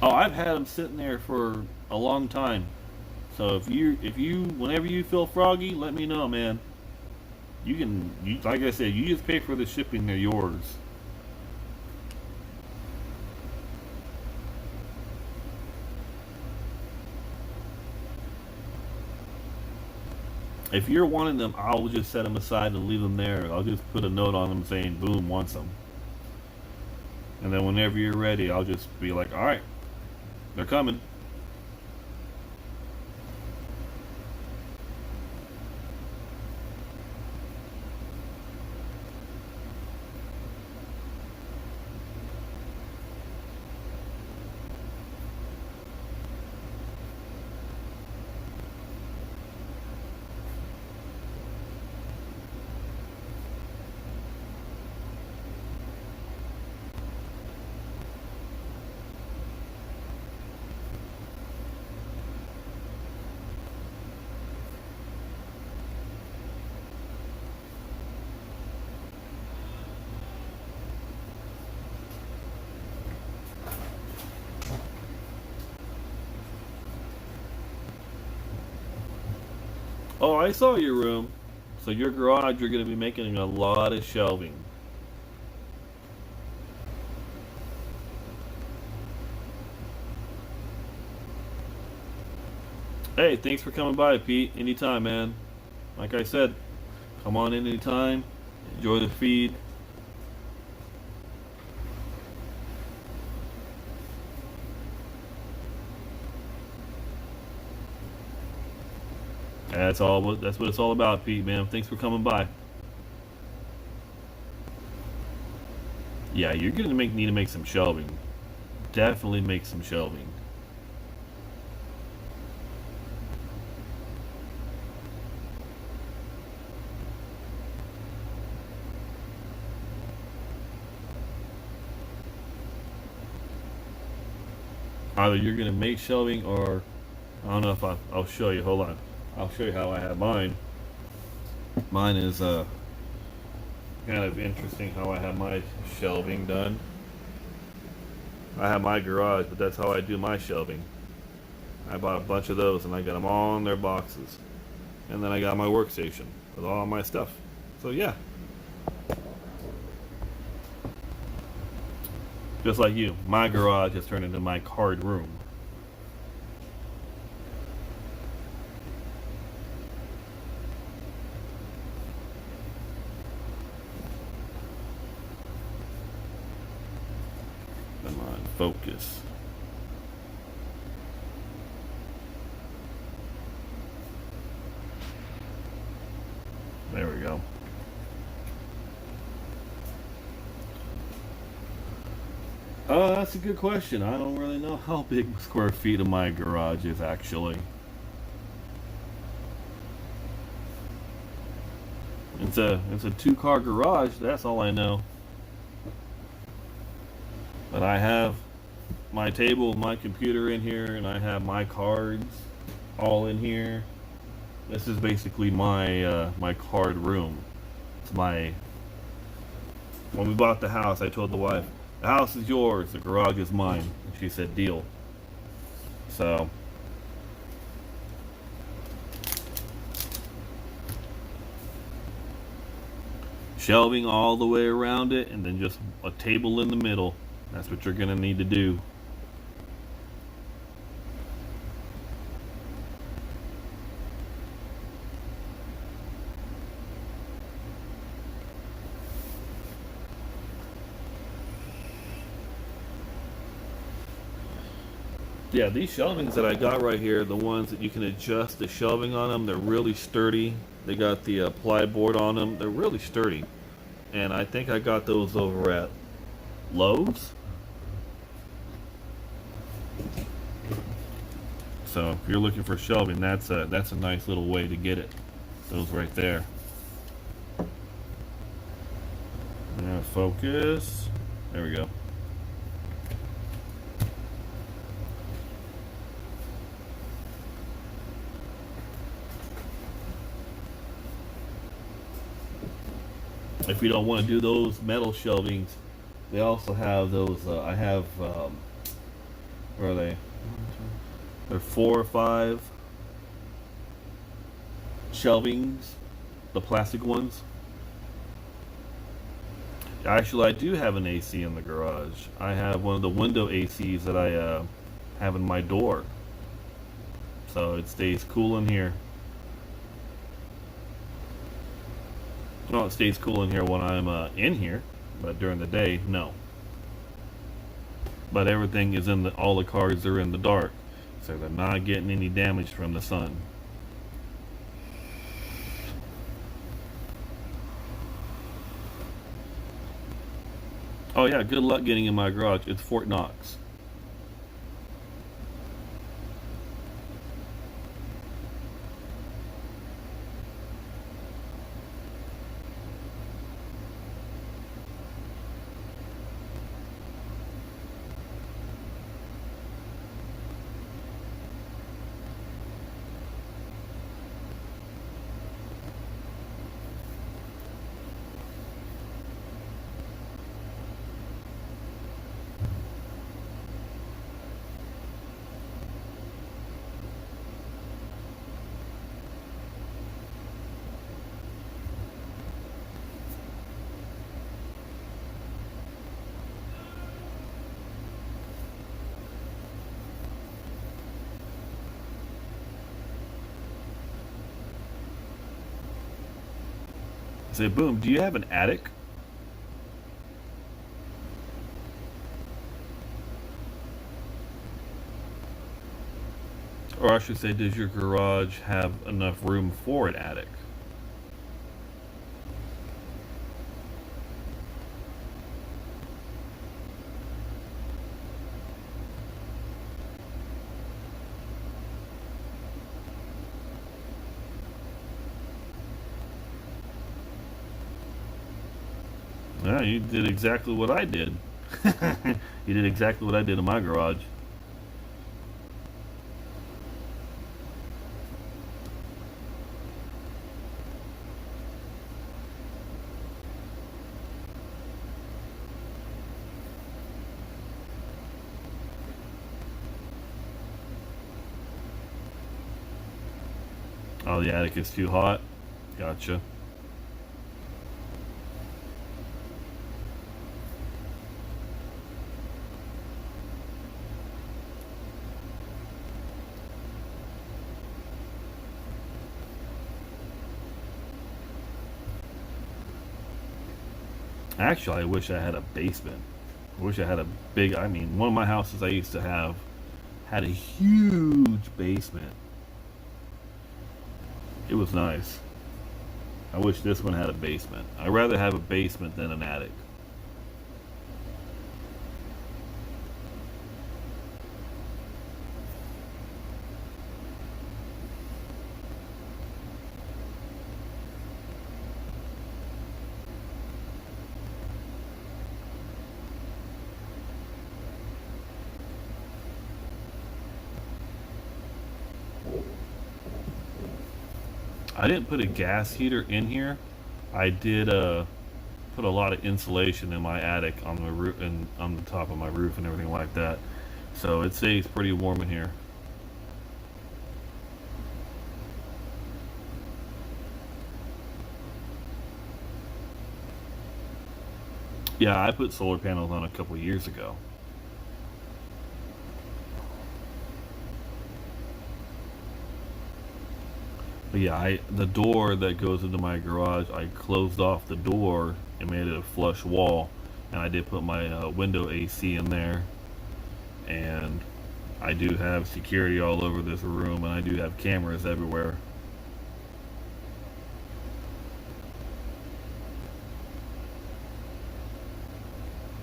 oh, I've had them sitting there for a long time. So whenever you feel froggy, let me know, man. Like I said, you just pay for the shipping. They're yours. If you're wanting them, I'll just set them aside and leave them there. I'll just put a note on them saying Boom wants them. And then whenever you're ready, I'll just be like, all right, they're coming. Oh, I saw your room. So your garage, you're going to be making a lot of shelving. Hey, thanks for coming by, Pete. Anytime, man. Like I said, come on in anytime. Enjoy the feed. That's all. That's what it's all about, Pete, man. Thanks for coming by. Yeah, you're gonna need to make some shelving. Definitely make some shelving. Either you're gonna make shelving, or I don't know if I'll show you. Hold on, I'll show you how I have mine. Mine is kind of interesting how I have my shelving done. I have my garage, but that's how I do my shelving. I bought a bunch of those and I got them all in their boxes. And then I got my workstation with all my stuff. So yeah. Just like you, my garage has turned into my card room. Come on, focus. There we go. That's a good question. I don't really know how big square feet of my garage is actually. It's a two-car garage. That's all I know. But I have my table, my computer in here, and I have my cards all in here. This is basically my my card room. It's my. When we bought the house, I told the wife, "The house is yours, the garage is mine." And she said, "Deal." So. Shelving all the way around it, and then just a table in the middle. That's what you're gonna need to do. Yeah, these shelvings that I got right here, the ones that you can adjust the shelving on them, they're really sturdy. They got the ply board on them. They're really sturdy. And I think I got those over at Lowe's. So if you're looking for shelving, that's a nice little way to get it. Those right there. Now focus. There we go. If you don't want to do those metal shelvings, they also have those. I have, where are they? They're 4 or 5 shelvings, the plastic ones. Actually, I do have an AC in the garage. I have one of the window ACs that I have in my door, so it stays cool in here. Well, it stays cool in here when I'm in here, but during the day, no. But everything is in the, all the cards are in the dark, so they're not getting any damage from the sun. Oh yeah, good luck getting in my garage. It's Fort Knox. I say, boom, do you have an attic? Or I should say, does your garage have enough room for an attic? Yeah, you did exactly what I did. You did exactly what I did in my garage. Oh, the attic is too hot. Gotcha. Actually, I wish I had a basement. I wish I had a big. I mean, one of my houses I used to have had a huge basement. It was nice. I wish this one had a basement. I'd rather have a basement than an attic. I didn't put a gas heater in here. I did put a lot of insulation in my attic on the roof and on the top of my roof and everything like that. So it stays pretty warm in here. Yeah, I put solar panels on a couple years ago. But yeah, the door that goes into my garage, I closed off the door and made it a flush wall, and I did put my window AC in there, and I do have security all over this room, and I do have cameras everywhere.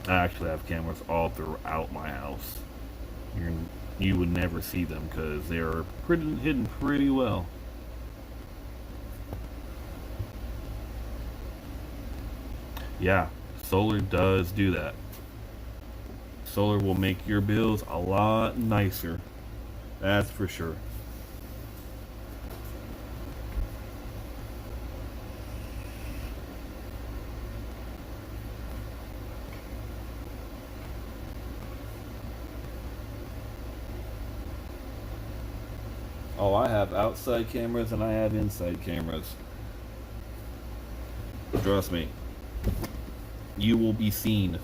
I actually have cameras all throughout my house. You're, you would never see them because they're pretty hidden pretty well. Yeah, solar does do that. Solar will make your bills a lot nicer. That's for sure. Oh, I have outside cameras and I have inside cameras. Trust me, you will be seen.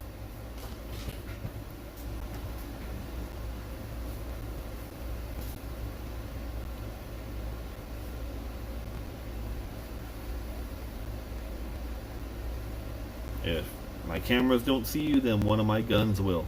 If my cameras don't see you, then one of my guns will.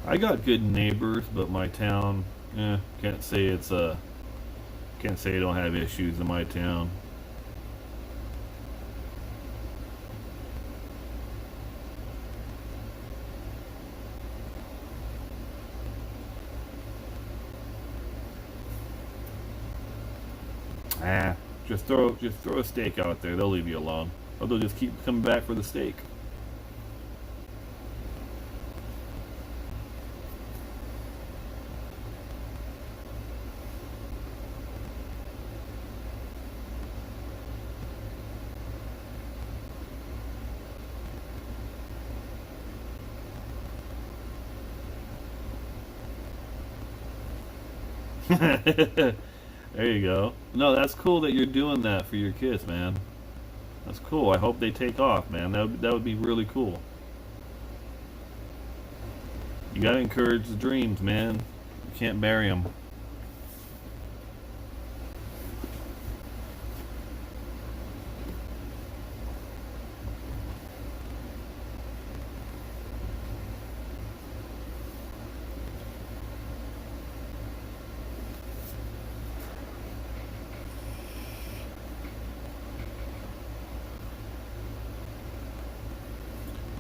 I got good neighbors, but my town, can't say can't say I don't have issues in my town. Ah, just throw a steak out there. They'll leave you alone, or they'll just keep coming back for the steak. There you go. No, that's cool that you're doing that for your kids, man. That's cool. I hope they take off, man. That would be really cool. You gotta encourage the dreams, man. You can't bury them.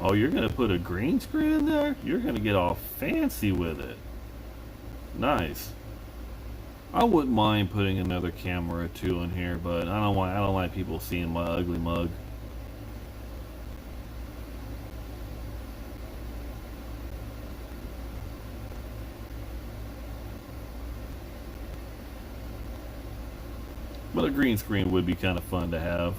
Oh, you're gonna put a green screen in there? You're gonna get all fancy with it. Nice. I wouldn't mind putting another camera or two in here, but I don't like people seeing my ugly mug. But a green screen would be kind of fun to have.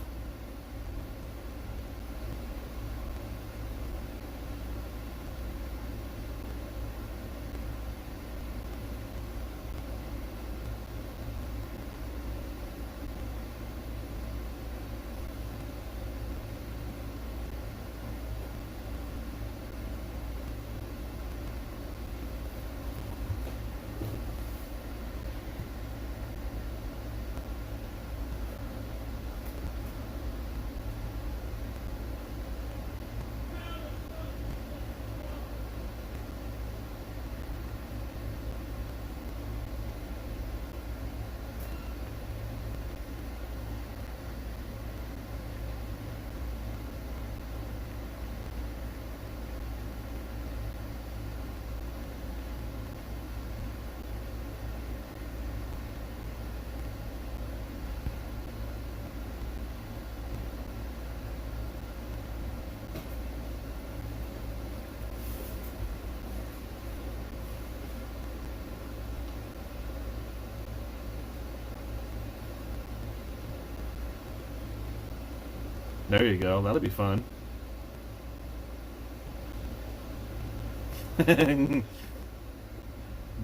There you go. That'll be fun.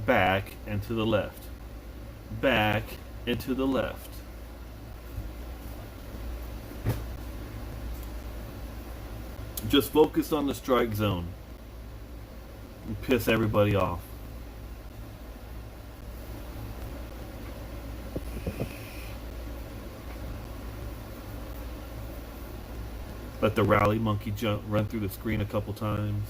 Back and to the left. Back and to the left. Just focus on the strike zone and piss everybody off. Let the rally monkey run through the screen a couple times.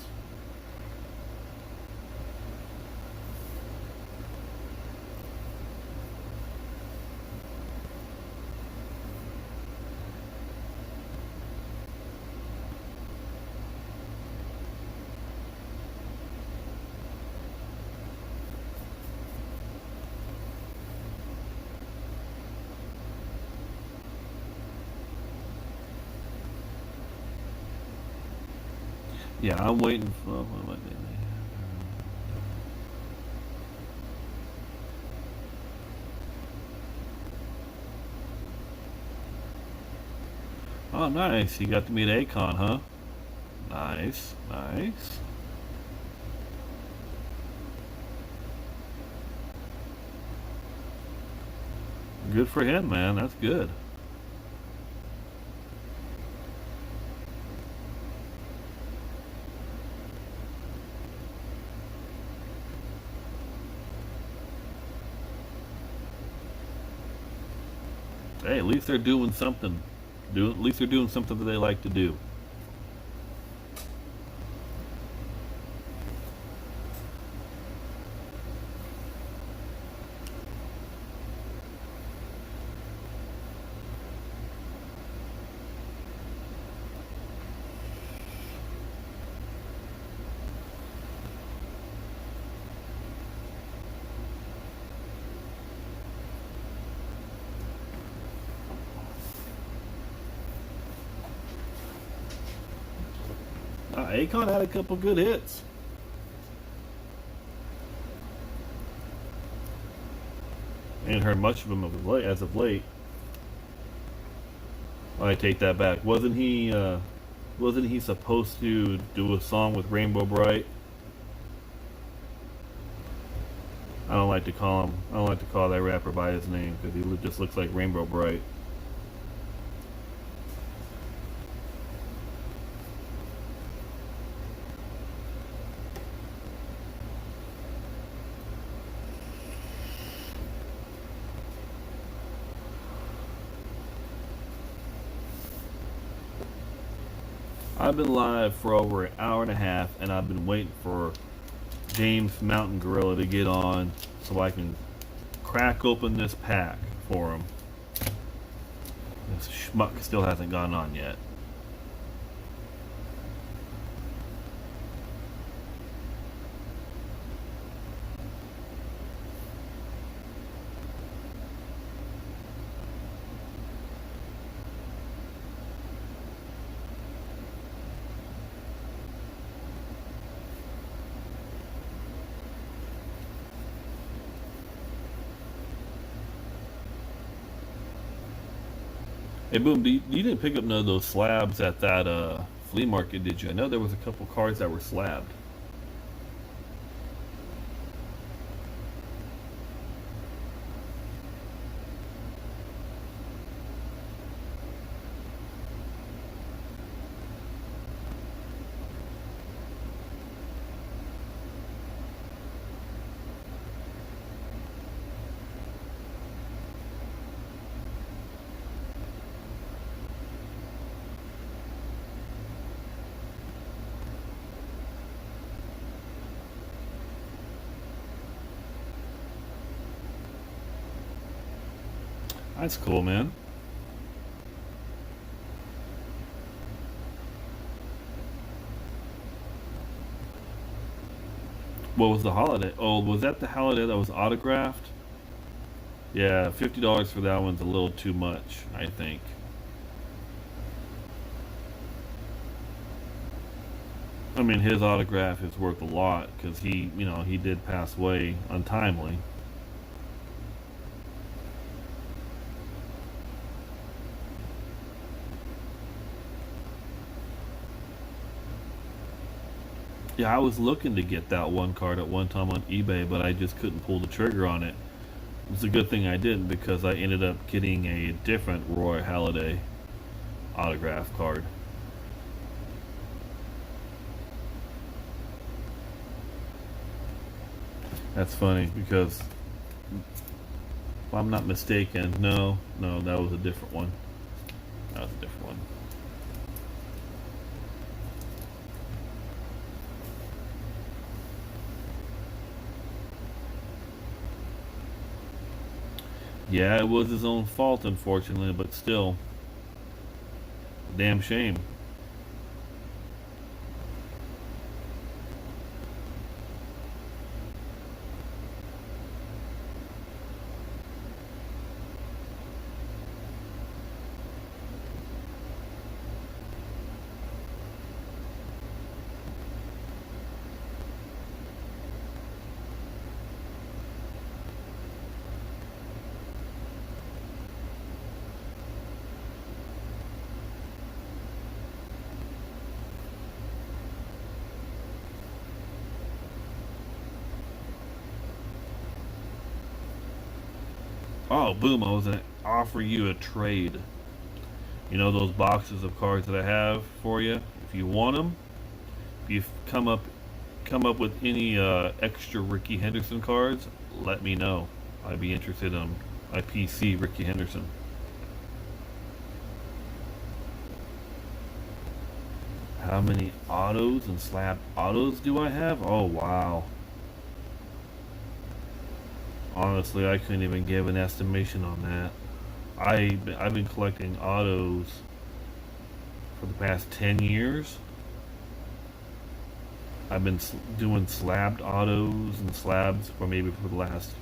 Yeah, I'm waiting for. What am I doing? Oh, nice. You got to meet Akon, huh? Nice, nice. Good for him, man. That's good. Hey, at least they're doing something. At least they're doing something that they like to do. Akon had a couple good hits. Ain't heard much of him as of late. I take that back. Wasn't he supposed to do a song with Rainbow Bright? I don't like to call that rapper by his name because he just looks like Rainbow Bright. I've been live for over an hour and a half, and I've been waiting for James Mountain Gorilla to get on so I can crack open this pack for him. This schmuck still hasn't gone on yet. Hey, Boom, you didn't pick up none of those slabs at that flea market, did you? I know there was a couple cards that were slabbed. That's cool, man. What was the holiday? Oh, was that the holiday that was autographed? Yeah, $50 for that one's a little too much, I think. I mean, his autograph is worth a lot because he did pass away untimely. Yeah, I was looking to get that one card at one time on eBay, but I just couldn't pull the trigger on it. It's a good thing I didn't because I ended up getting a different Roy Halladay autograph card. That's funny because if I'm not mistaken, no, that was a different one. That was a different one. Yeah, it was his own fault, unfortunately, but still, damn shame. Oh, boom! I was gonna offer you a trade. You know those boxes of cards that I have for you. If you want them, if you come up with any extra Ricky Henderson cards, let me know. I'd be interested in my PC Ricky Henderson. How many autos and slab autos do I have? Oh wow. Honestly, I couldn't even give an estimation on that. I've been collecting autos for the past 10 years. I've been doing slabbed autos and slabs for maybe for the last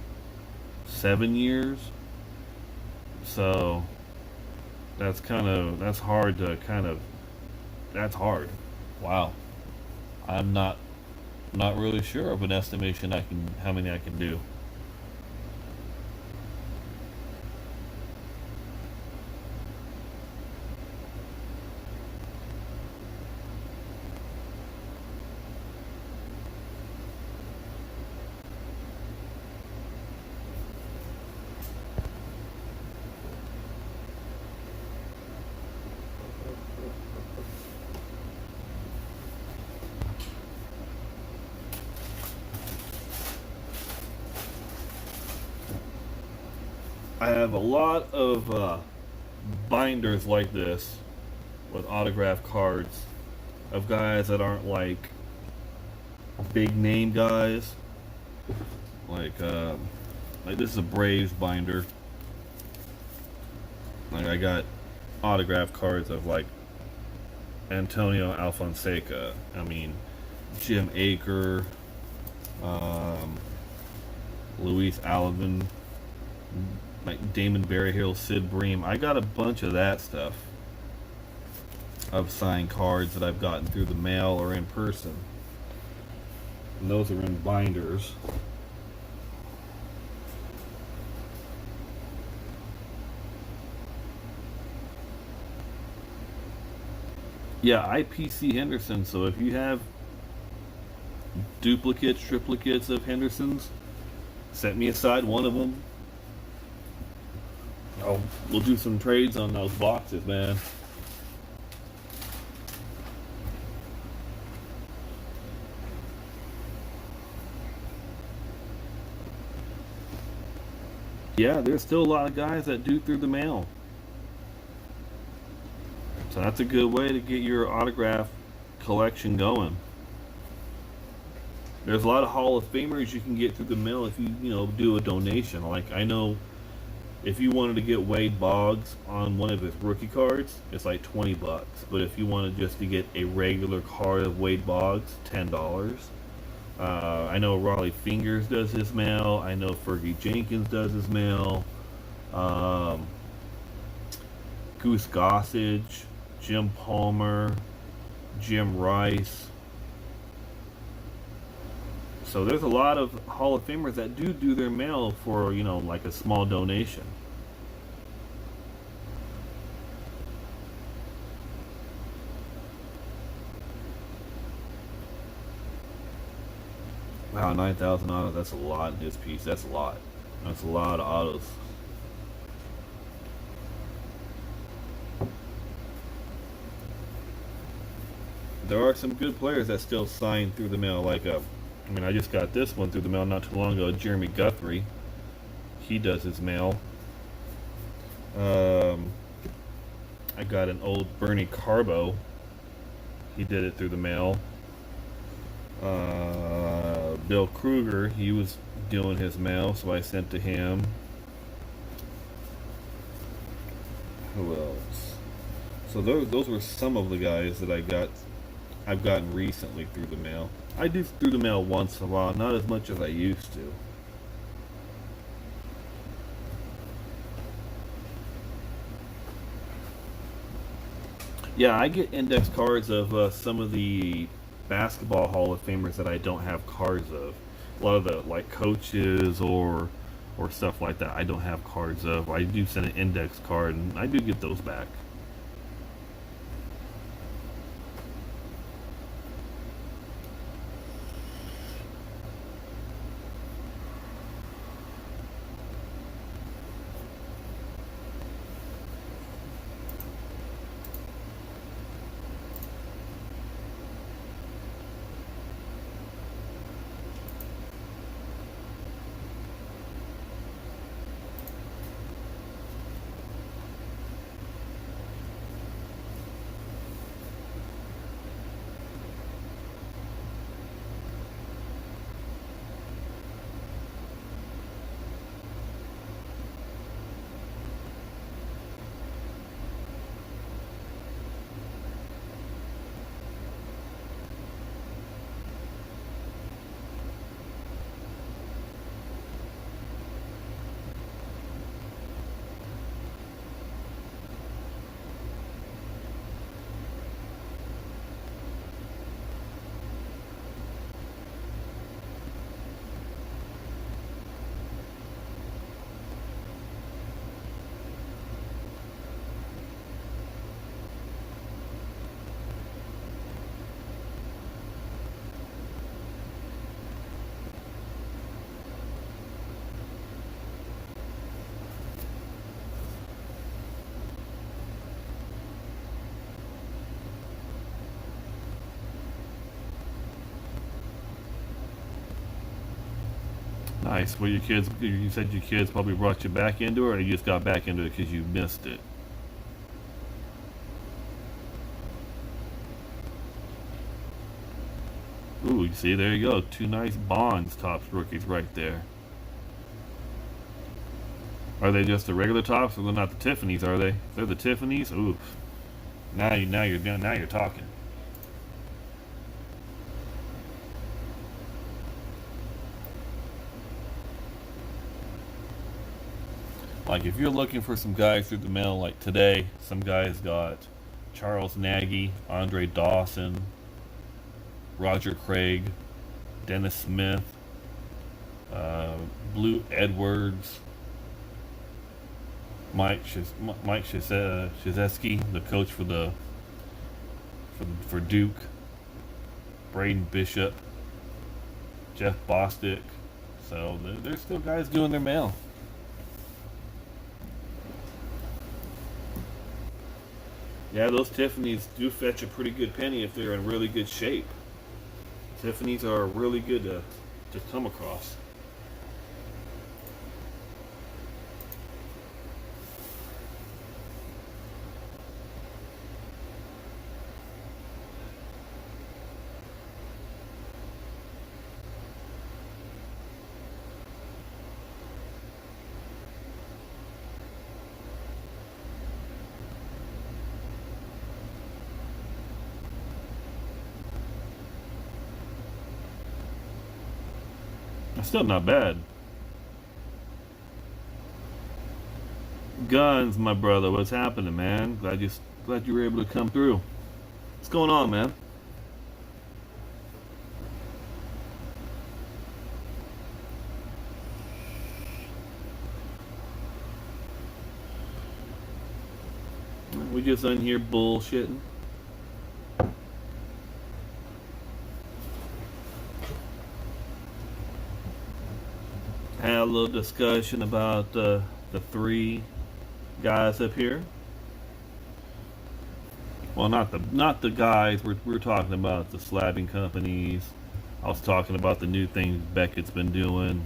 7 years. So that's hard to kind of that's hard. Wow. I'm not really sure of an estimation I can how many I can do. I have a lot of binders like this with autograph cards of guys that aren't like big name guys. Like like this is a Braves binder. Like I got autograph cards of like Antonio Alfonseca. I mean Jim Aker, um, Luis Alvin, like Damon Berryhill, Sid Bream. I got a bunch of that stuff of signed cards that I've gotten through the mail or in person. And those are in binders. Yeah, IPC Henderson. So if you have duplicates, triplicates of Hendersons, set me aside one of them. Oh, we'll do some trades on those boxes, man. Yeah, there's still a lot of guys that do through the mail. So that's a good way to get your autograph collection going. There's a lot of Hall of Famers you can get through the mail if you do a donation. Like I know if you wanted to get Wade Boggs on one of his rookie cards, it's like $20. But if you wanted just to get a regular card of Wade Boggs, $10. I know Raleigh Fingers does his mail. I know Fergie Jenkins does his mail. Um, Goose Gossage, Jim Palmer, Jim Rice. So there's a lot of Hall of Famers that do their mail for, like a small donation. Wow, 9,000 autos, that's a lot in this piece. That's a lot. That's a lot of autos. There are some good players that still sign through the mail, like I just got this one through the mail not too long ago. Jeremy Guthrie, he does his mail. Um, I got an old Bernie Carbo. He did it through the mail. Bill Kruger, he was doing his mail, so I sent to him. Who else? So those were some of the guys that I've gotten recently through the mail. I do through the mail once in a while, not as much as I used to. Yeah, I get index cards of some of the basketball Hall of Famers that I don't have cards of. A lot of the like coaches or stuff like that I don't have cards of. I do send an index card and I do get those back. Nice. Well, you said your kids probably brought you back into it, or you just got back into it because you missed it? Ooh, you see, there you go. Two nice Bonds Topps rookies right there. Are they just the regular Topps, or they're not the Tiffany's? Are they? If they're the Tiffany's. Ooh, now you're talking. Like if you're looking for some guys through the mail, like today, some guys got Charles Nagy, Andre Dawson, Roger Craig, Dennis Smith, uh, Blue Edwards, Mike Krzyzewski, the coach for Duke, Braden Bishop, Jeff Bostic. So there's still guys doing their mail. Yeah, those Tiffany's do fetch a pretty good penny if they're in really good shape. Tiffany's are really good to come across. It's still not bad. Guns, my brother, what's happening, man? Glad you were able to come through. What's going on, man? We just in here bullshitting. Had a little discussion about the three guys up here. Well, not the guys. We're talking about the slabbing companies. I was talking about the new things Beckett's been doing.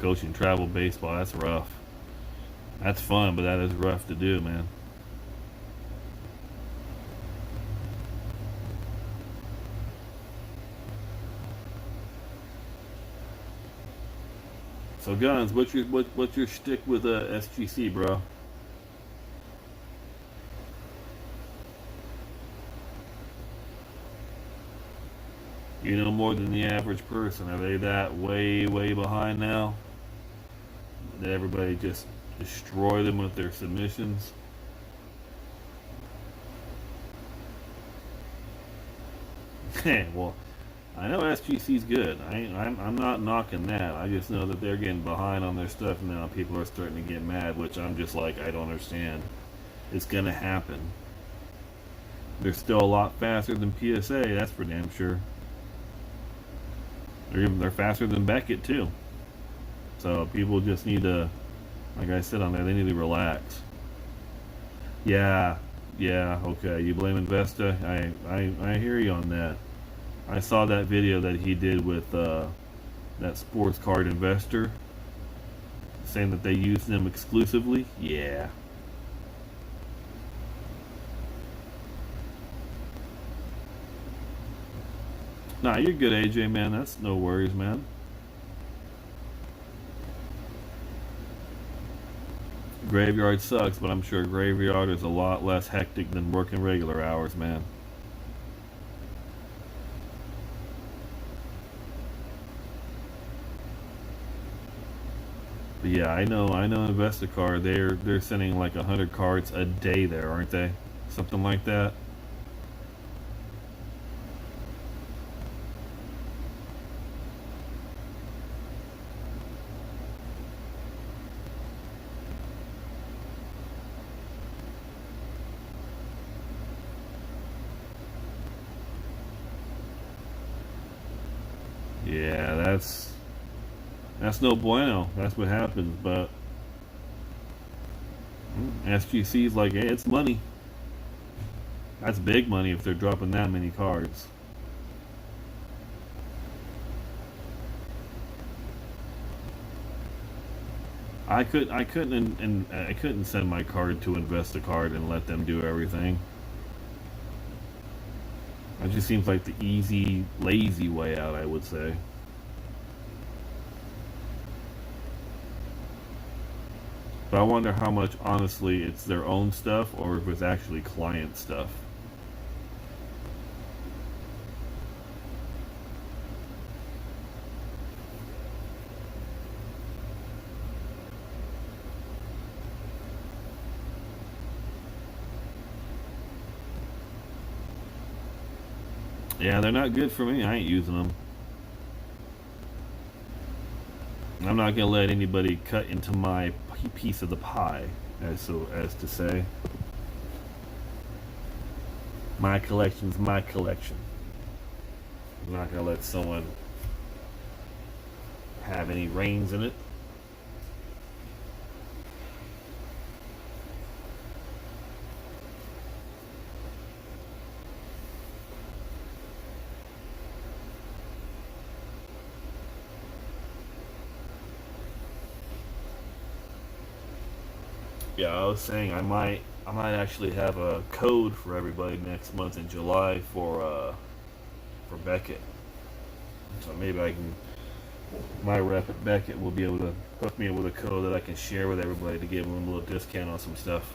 Coaching travel baseball, that's rough. That's fun, but that is rough to do, man. So, Guns, what's your shtick with SGC, bro? You know more than the average person. Are they that way behind now? Did everybody just destroy them with their submissions? Well, I know SGC's good. I'm not knocking that. I just know that they're getting behind on their stuff now. People are starting to get mad, which I'm just like, I don't understand. It's gonna happen. They're still a lot faster than PSA. That's for damn sure. They're faster than Beckett too. So people just need to, like I said on there, they need to relax. Yeah, okay. You blame Investa? I hear you on that. I saw that video that he did with that sports card investor, saying that they use them exclusively. Yeah. Nah, you're good, AJ, man. That's no worries, man. Graveyard sucks, but I'm sure graveyard is a lot less hectic than working regular hours, man. But yeah, I know Investacard, they're sending like 100 cards a day there, aren't they? Something like that. Yeah, that's no bueno. That's what happens. But SGC's like, hey, it's money. That's big money if they're dropping that many cards. I couldn't send my card to Investacard and let them do everything. It just seems like the easy, lazy way out, I would say. But I wonder how much, honestly, it's their own stuff or if it's actually client stuff. Yeah, they're not good for me. I ain't using them. I'm not gonna let anybody cut into my piece of the pie, as to say. My collection's my collection. I'm not gonna let someone have any reins in it. Yeah, I was saying I might actually have a code for everybody next month in July for Beckett. So maybe I can my rep at Beckett will be able to hook me up with a code that I can share with everybody to give them a little discount on some stuff.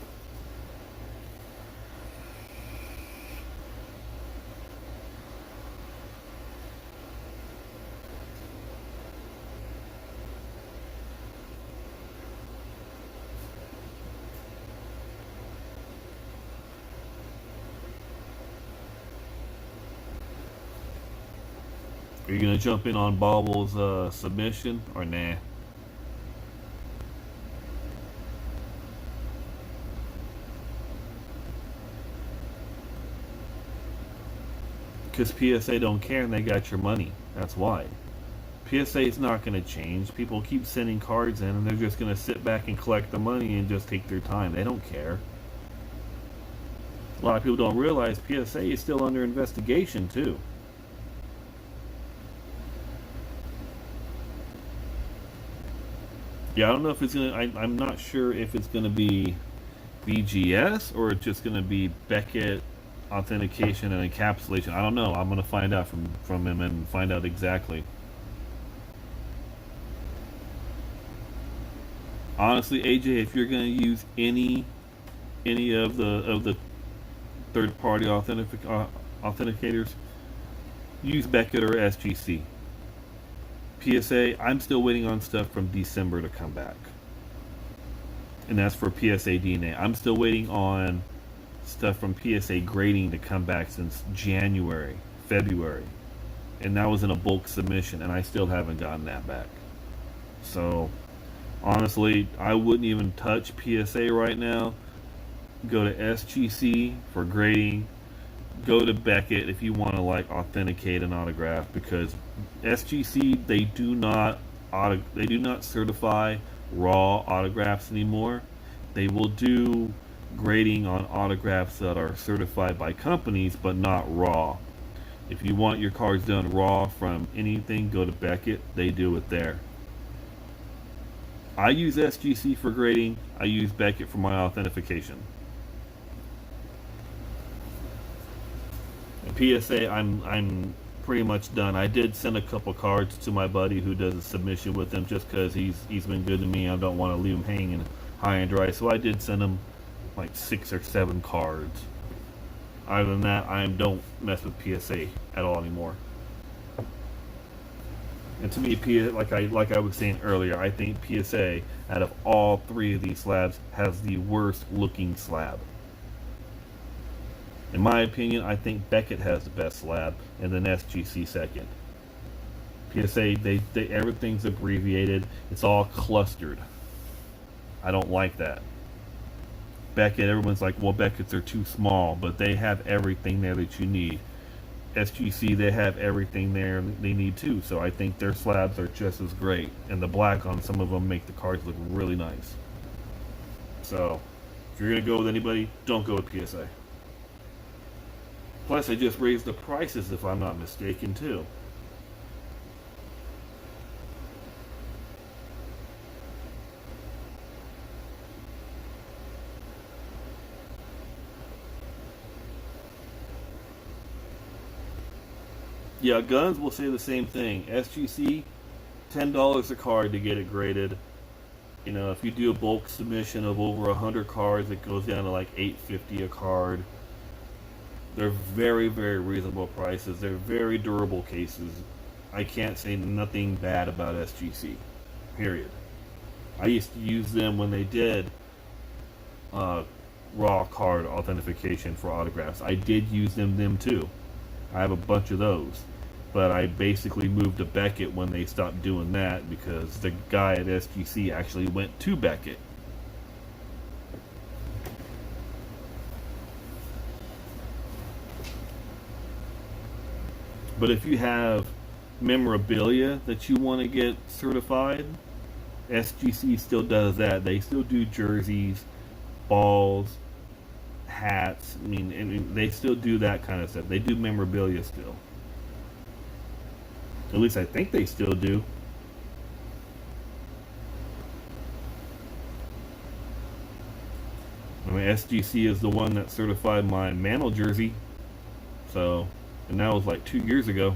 Are you gonna jump in on Bauble's submission or nah? Because PSA don't care and they got your money. That's why. PSA is not going to change. People keep sending cards in and they're just going to sit back and collect the money and just take their time. They don't care. A lot of people don't realize PSA is still under investigation too. Yeah, I don't know if it's gonna. I'm not sure if it's gonna be BGS or it's just gonna be Beckett authentication and encapsulation. I don't know. I'm gonna find out from him and find out exactly. Honestly, AJ, if you're gonna use any of the third party authenticators, use Beckett or SGC. PSA, I'm still waiting on stuff from December to come back. And that's for PSA DNA. I'm still waiting on stuff from PSA grading to come back since January, February. And that was in a bulk submission, and I still haven't gotten that back. So, honestly, I wouldn't even touch PSA right now. Go to SGC for grading. Go to Beckett if you want to like authenticate an autograph, because SGC they do not certify raw autographs anymore. They will do grading on autographs that are certified by companies but not raw. If you want your cards done raw from anything, go to Beckett. They do it there. I use SGC for grading. I use Beckett for my authentication. PSA, I'm pretty much done. I did send a couple cards to my buddy who does a submission with him, just because he's been good to me. I don't want to leave him hanging high and dry. So I did send him like 6 or 7 cards. Other than that, I don't mess with PSA at all anymore. And to me, like I was saying earlier, I think PSA out of all 3 of these slabs has the worst looking slab. In my opinion, I think Beckett has the best slab, and then SGC second. PSA, they everything's abbreviated. It's all clustered. I don't like that. Beckett, everyone's like, well, Beckett's are too small, but they have everything there that you need. SGC, they have everything there they need too, so I think their slabs are just as great. And the black on some of them make the cards look really nice. So, if you're going to go with anybody, don't go with PSA. Plus, they just raised the prices, if I'm not mistaken, too. Yeah, guns will say the same thing. SGC, $10 a card to get it graded. You know, if you do a bulk submission of over 100 cards, it goes down to like $8.50 a card. They're very, very reasonable prices. They're very durable cases. I can't say nothing bad about SGC. Period. I used to use them when they did raw card authentication for autographs. I did use them too. I have a bunch of those. But I basically moved to Beckett when they stopped doing that because the guy at SGC actually went to Beckett. But if you have memorabilia that you want to get certified, SGC still does that. They still do jerseys, balls, hats. I mean, they still do that kind of stuff. They do memorabilia still. At least I think they still do. I mean, SGC is the one that certified my Mantle jersey. So, and that was like 2 years ago.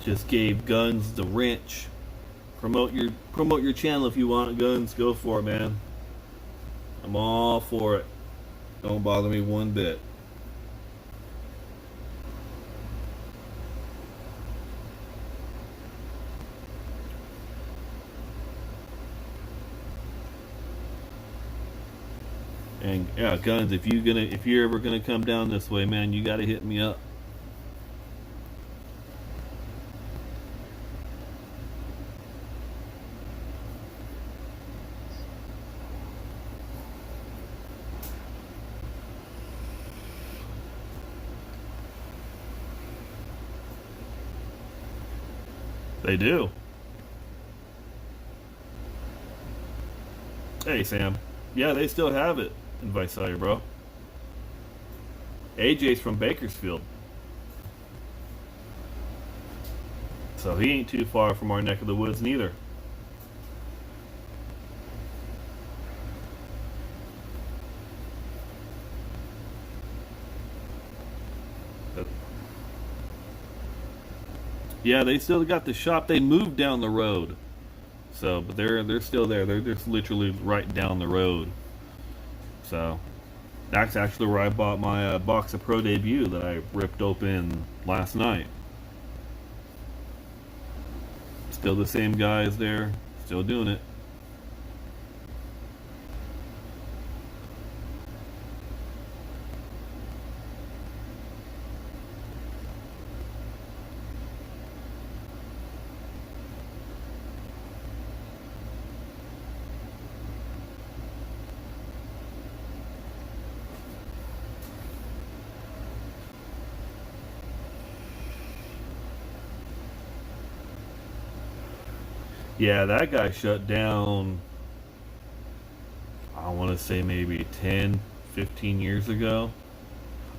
Just gave Guns the wrench. Promote your channel if you want, Guns. Go for it, man. I'm all for it. Don't bother me one bit. And yeah, Guns, if you're ever gonna come down this way, man, you gotta hit me up. They do. Hey, Sam. Yeah, they still have it in Visalia, bro. AJ's from Bakersfield. So he ain't too far from our neck of the woods neither. Yeah, they still got the shop. They moved down the road. So, but they're still there. They're just literally right down the road. So, that's actually where I bought my box of Pro Debut that I ripped open last night. Still the same guys there. Still doing it. Yeah, that guy shut down, I want to say maybe 10, 15 years ago.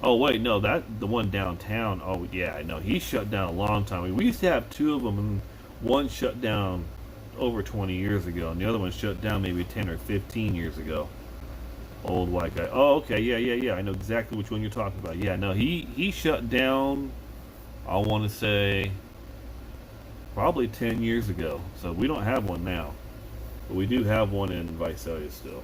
Oh, wait, no, the one downtown. Oh, yeah, I know. He shut down a long time ago. We used to have two of them, and one shut down over 20 years ago, and the other one shut down maybe 10 or 15 years ago. Old white guy. Oh, okay, yeah. I know exactly which one you're talking about. Yeah, no, he shut down, I want to say, probably 10 years ago. So we don't have one now. But we do have one in Visalia still.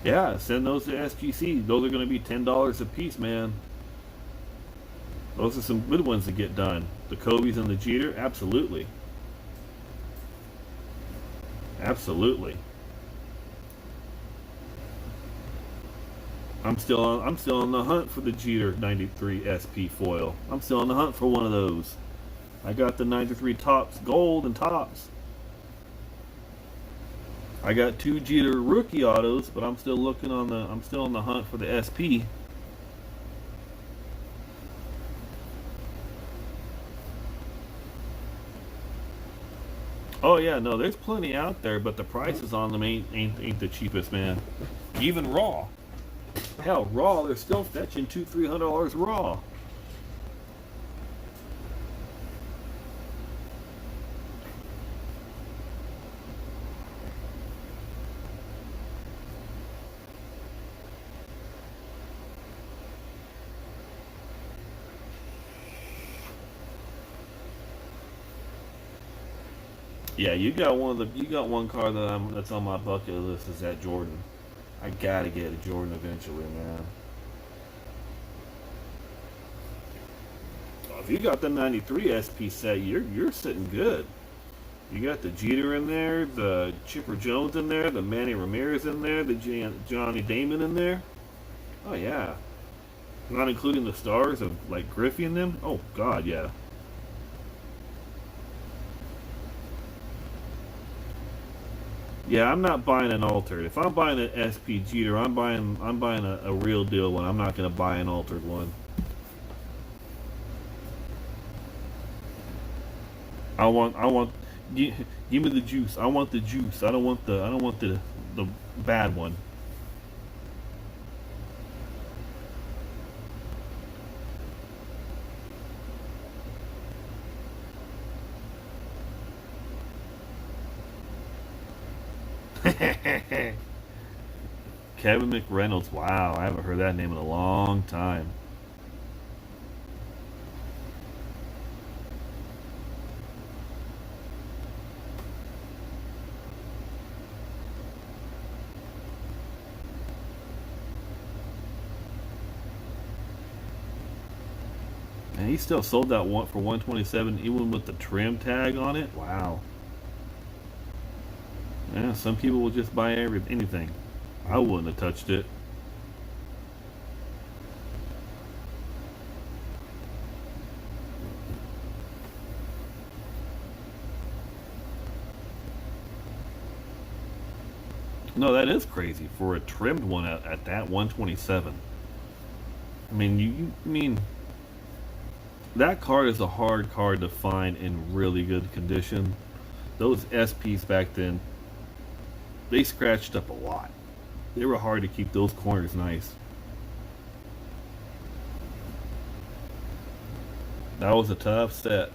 Yeah, send those to SGC. Those are going to be $10 a piece, man. Those are some good ones to get done. The Kobe's and the Jeter, absolutely. Absolutely. I'm still on the hunt for the Jeter 93 SP foil. I'm still on the hunt for one of those. I got the 93 Tops Gold and Tops. I got two Jeter rookie autos, but I'm still on the hunt for the SP. Oh yeah, no, there's plenty out there, but the prices on them ain't the cheapest, man. Even raw. Hell, raw, they're still fetching $200-300 raw. Yeah, you got one car that's on my bucket list is that Jordan. I gotta get a Jordan eventually, man. If you got the '93 SP set, you're sitting good. You got the Jeter in there, the Chipper Jones in there, the Manny Ramirez in there, the Johnny Damon in there. Oh yeah, not including the stars of like Griffey and them. Oh God, yeah. Yeah, I'm not buying an altered. If I'm buying an SP Jeter, I'm buying a real deal one. I'm not gonna buy an altered one. I want give me the juice. I want the juice. I don't want the bad one. Kevin McReynolds. Wow, I haven't heard that name in a long time. And he still sold that one for 127 even with the trim tag on it. Wow. Yeah, some people will just buy anything. I wouldn't have touched it. No, that is crazy for a trimmed one at that 127. I mean, I mean that card is a hard card to find in really good condition. Those SPs back then, they scratched up a lot. They were hard to keep those corners nice. That was a tough set.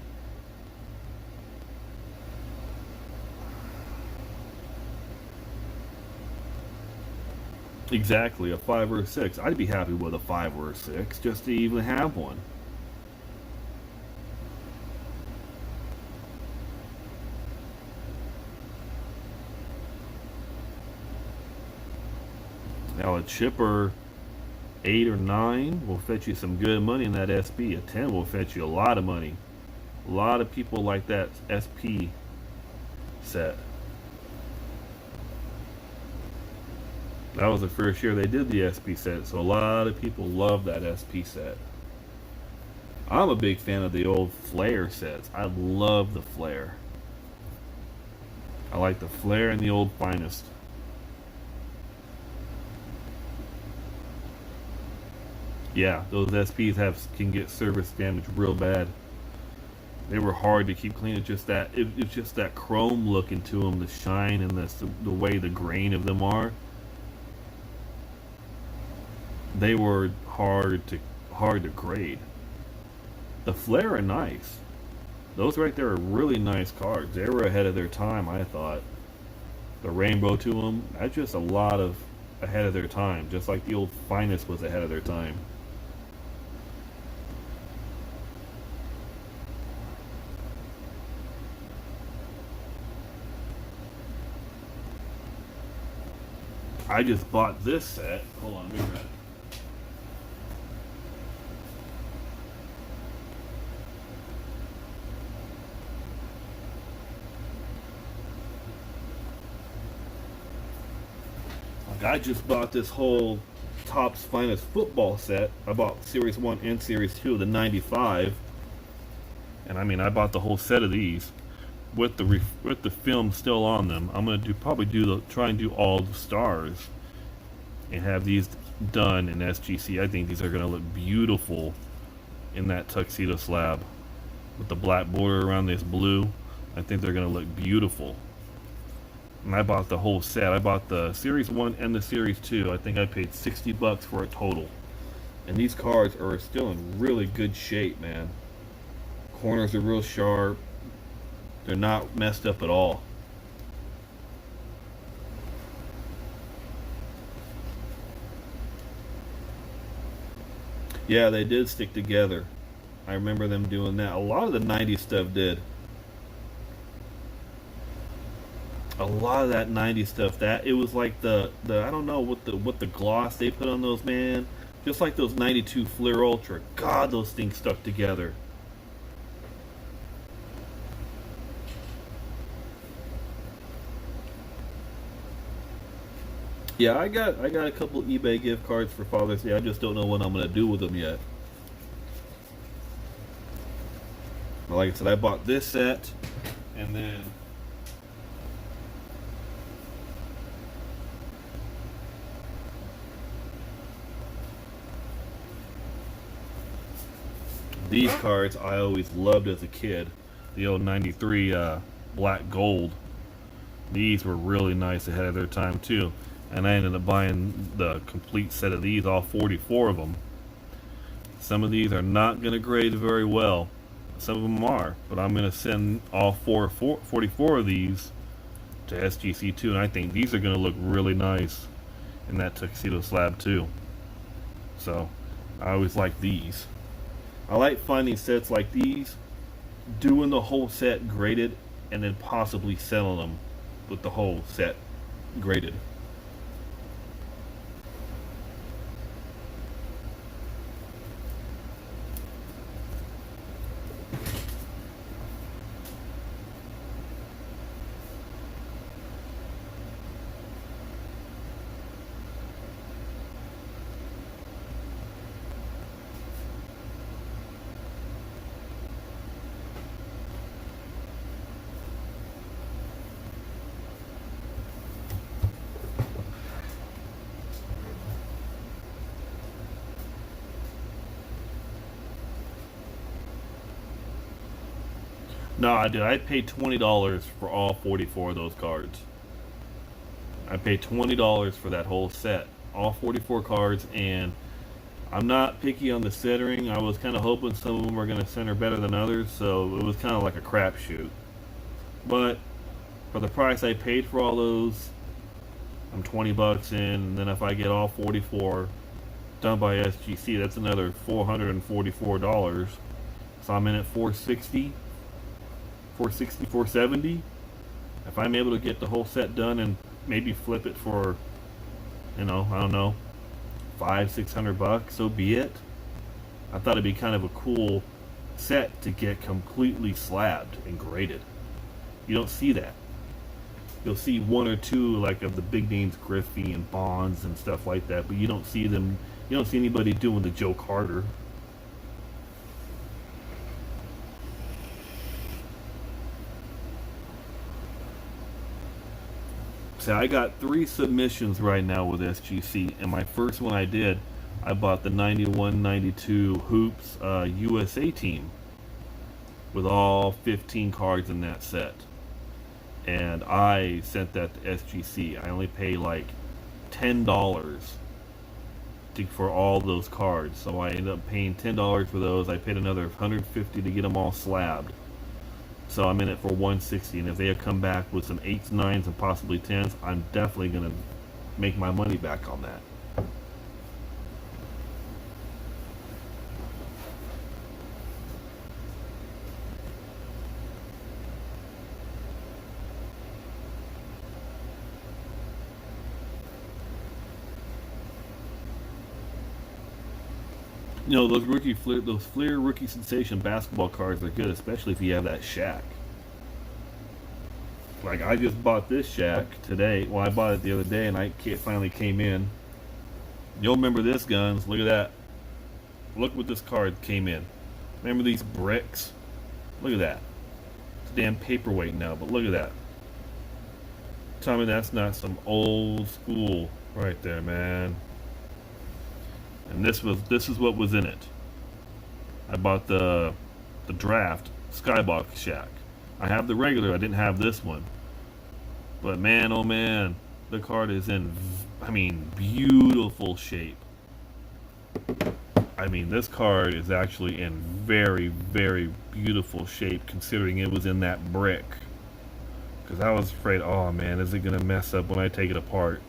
Exactly, a 5 or a 6. I'd be happy with a 5 or a 6 just to even have one. Now a chipper 8 or 9 will fetch you some good money in that SP. A 10 will fetch you a lot of money. A lot of people like that SP set. That was the first year they did the SP set, so a lot of people love that SP set. I'm a big fan of the old flare sets. I love the flare. I like the flare and the old finest. Yeah, those SPs have can get service damage real bad. They were hard to keep clean. It's just that chrome look into them, the shine and the way the grain of them are. They were hard to grade. The flare are nice. Those right there are really nice cards. They were ahead of their time, I thought. The rainbow to them, that's just a lot of ahead of their time, just like the old finest was ahead of their time. I just bought this set. Hold on, let me grab it. Like I just bought this whole Topps Finest football set. I bought Series 1 and Series 2 of the 95. And I mean, I bought the whole set of these with with the film still on them. I'm gonna probably try and do all the stars and have these done in SGC. I think these are gonna look beautiful in that tuxedo slab with the black border around this blue. I think they're gonna look beautiful. And I bought the whole set. I bought the Series 1 and the Series 2. I think I paid $60 for a total. And these cards are still in really good shape, man. Corners are real sharp. They're not messed up at all. Yeah, they did stick together. I remember them doing that. A lot of the '90s stuff did. a lot of that '90s stuff. That it was like the I don't know what the gloss they put on those, man. Just like those '92 Fleer Ultra. God, those things stuck together. Yeah, I got a couple eBay gift cards for Father's Day. I just don't know what I'm gonna do with them yet. But like I said, I bought this set, and then these cards I always loved as a kid. The old '93 black gold. These were really nice ahead of their time too. And I ended up buying the complete set of these, all 44 of them. Some of these are not going to grade very well. Some of them are, but I'm going to send all 44 of these to SGC2, and I think these are going to look really nice in that tuxedo slab too. So I always like these. I like finding sets like these, doing the whole set graded, and then possibly selling them with the whole set graded. No, I did. I paid $20 for all 44 of those cards. I paid $20 for that whole set, all 44 cards, and I'm not picky on the centering. I was kind of hoping some of them were going to center better than others, so it was kind of like a crapshoot. But for the price I paid for all those, I'm 20 bucks in, and then if I get all 44 done by SGC, that's another $444. So I'm in at 460, 460, 470. If I'm able to get the whole set done and maybe flip it for, I don't know, 500-600 bucks, so be it. I thought it'd be kind of a cool set to get completely slabbed and graded. You don't see that. You'll see one or two like of the big names, Griffey and Bonds and stuff like that, but you don't see them. You don't see anybody doing the Joe Carter. So I got 3 submissions right now with SGC, and my first one I bought the 91-92 Hoops USA team with all 15 cards in that set. And I sent that to SGC. I only paid like $10 for all those cards, so I ended up paying $10 for those. I paid another $150 to get them all slabbed. So I'm in it for 160, and if they come back with some 8s, 9s, and possibly 10s, I'm definitely going to make my money back on that. Those Fleer rookie sensation basketball cards are good, especially if you have that Shaq. Like I just bought this Shaq today. Well, I bought it the other day, and it finally came in. You'll remember this, guns. Look at that. Look what this card came in. Remember these bricks? Look at that. It's a damn paperweight now, but look at that. Tell me that's not some old school right there, man. And this is what was in it. I bought the draft Skybox Shack. I have the regular. I didn't have this one. But man, oh man, the card is in, beautiful shape. This card is actually in very, very beautiful shape, considering it was in that brick. Because I was afraid, oh man, is it gonna mess up when I take it apart?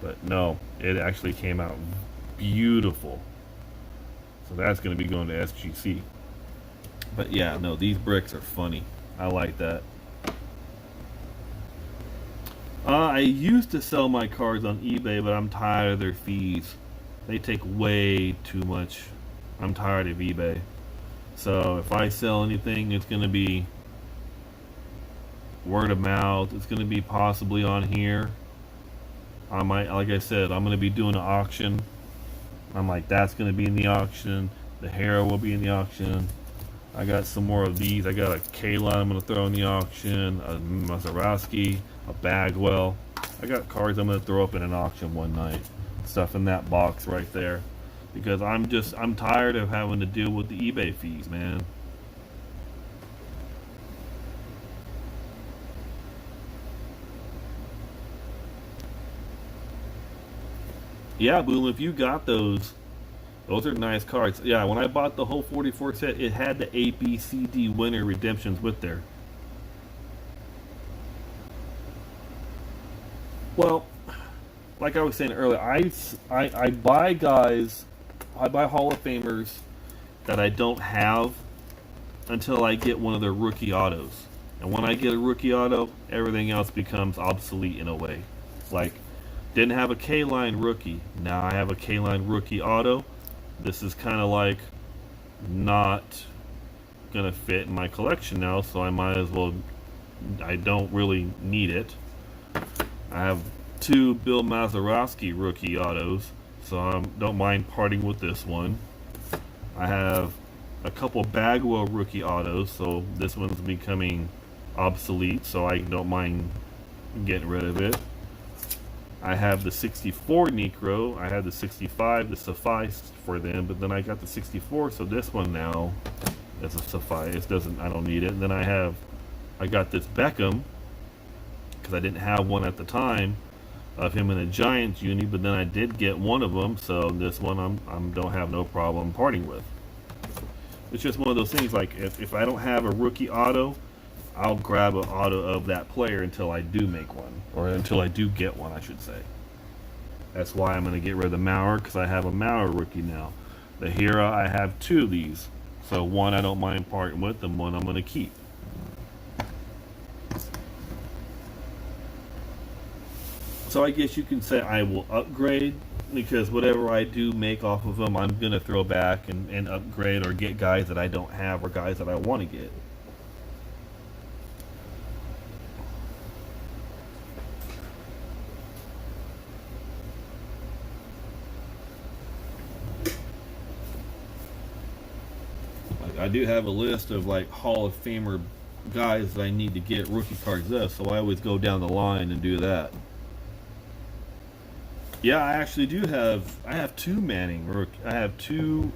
But no, it actually came out beautiful. So that's going to be going to SGC. But yeah, no, these bricks are funny. I like that. I used to sell my cards on eBay, but I'm tired of their fees. They take way too much. I'm tired of eBay. So if I sell anything, it's going to be word of mouth. It's going to be possibly on here. I might, like I said, I'm going to be doing an auction. I'm like, that's going to be in the auction. The Hero will be in the auction. I got some more of these. I got a K-Line I'm going to throw in the auction. A Mazeroski, a Bagwell. I got cards I'm going to throw up in an auction one night. Stuff in that box right there. Because I'm tired of having to deal with the eBay fees, man. Yeah, Boom, if you got those are nice cards. Yeah, when I bought the whole 44 set, it had the A, B, C, D winner redemptions with there. Well, like I was saying earlier, I buy guys, I buy Hall of Famers that I don't have until I get one of their rookie autos. And when I get a rookie auto, everything else becomes obsolete in a way. Like, didn't have a K-Line rookie. Now I have a K-Line rookie auto. This is kind of like not gonna fit in my collection now, so I might as well. I don't really need it. I have two Bill Mazeroski rookie autos, so I don't mind parting with this one. I have a couple Bagwell rookie autos, so this one's becoming obsolete, so I don't mind getting rid of it. I have the 64 Necro. I had the 65 to suffice for them, but then I got the 64, so this one now is a suffice. I don't need it. And then I got this Beckham because I didn't have one at the time of him in a Giants uni, but then I did get one of them, so this one I'm don't have no problem parting with. It's just one of those things. Like if I don't have a rookie auto, I'll grab an auto of that player until I do make one, or until I do get one, I should say. That's why I'm going to get rid of the Maurer, because I have a Maurer rookie now. The Hero, I have two of these. So one I don't mind parting with, and one I'm going to keep. So I guess you can say I will upgrade, because whatever I do make off of them, I'm going to throw back and upgrade or get guys that I don't have or guys that I want to get. I do have a list of like Hall of Famer guys that I need to get rookie cards of, so I always go down the line and do that. Yeah, I actually do have. I have two Manning rookie. I have two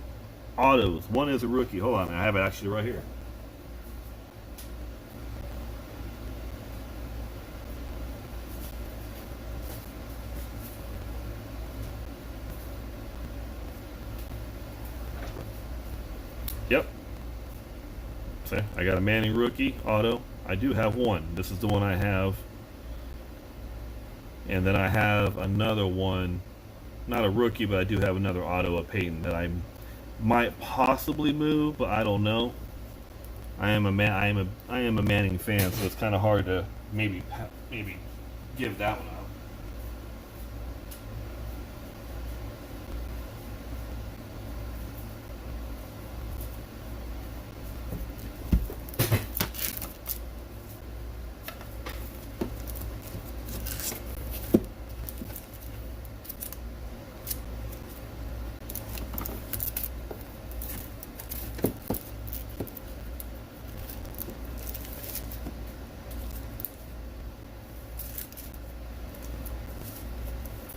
autos. One is a rookie. Hold on, I have it actually right here. Yep. See, I got a Manning rookie auto. I do have one. This is the one I have. And then I have another one, not a rookie, but I do have another auto of Peyton that I might possibly move, but I don't know. I am a Manning fan, so it's kind of hard to maybe give that one up.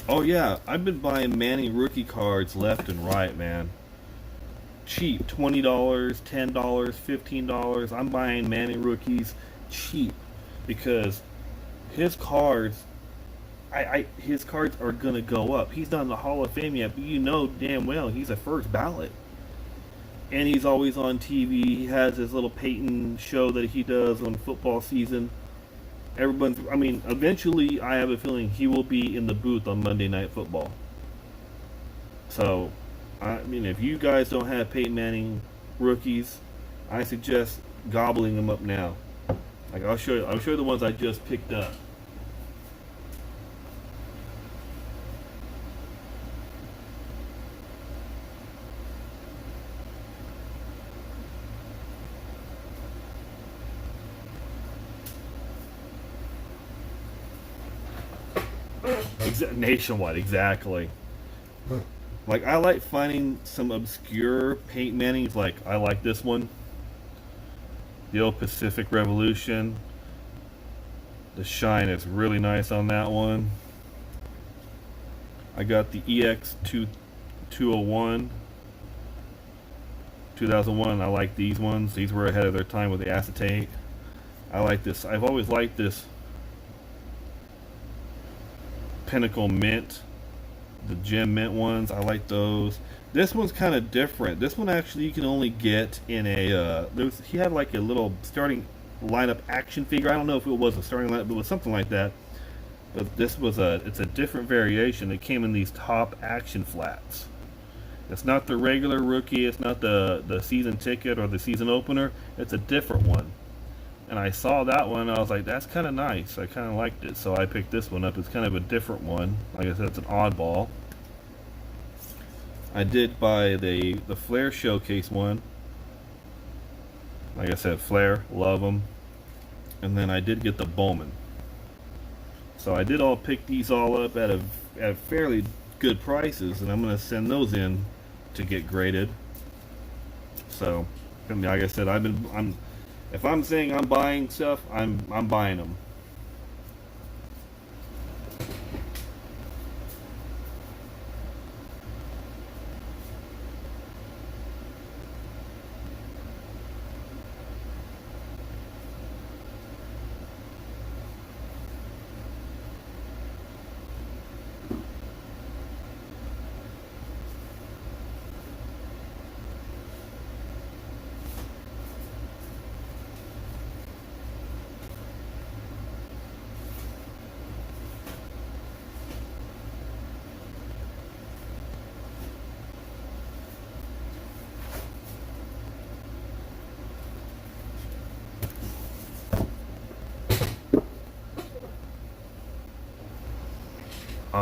Oh yeah, I've been buying Manning rookie cards left and right, man. Cheap, $20, $10, $15. I'm buying Manning rookies cheap because his cards, his cards are gonna go up. He's not in the Hall of Fame yet, but you know damn well he's a first ballot, and he's always on TV. He has his little Peyton show that he does on football season. Everyone, I mean, eventually, I have a feeling he will be in the booth on Monday Night Football. So, I mean, if you guys don't have Peyton Manning rookies, I suggest gobbling them up now. Like I'll show you the ones I just picked up. Nationwide, exactly. Like, I like finding some obscure paint mannings. Like, I like this one, the old Pacific Revolution. The shine is really nice on that one. I got the EX201 2001. I like these ones. These were ahead of their time with the acetate. I like this. I've always liked this Pinnacle Mint, the gem mint ones. I like those. This one's kind of different. This one actually you can only get in a he had like a little starting lineup action figure. I don't know if it was a starting lineup, but it was something like that. But this was it's a different variation. It came in these top action flats. It's not the regular rookie. It's not the season ticket or the season opener. It's a different one. And I saw that one, and I was like, that's kind of nice. I kind of liked it, so I picked this one up. It's kind of a different one. Like I said, it's an oddball. I did buy the Flair Showcase one. Like I said, Flair, love them. And then I did get the Bowman. So I did all pick these all up at fairly good prices, and I'm going to send those in to get graded. So, like I said, if I'm saying I'm buying stuff, I'm buying them.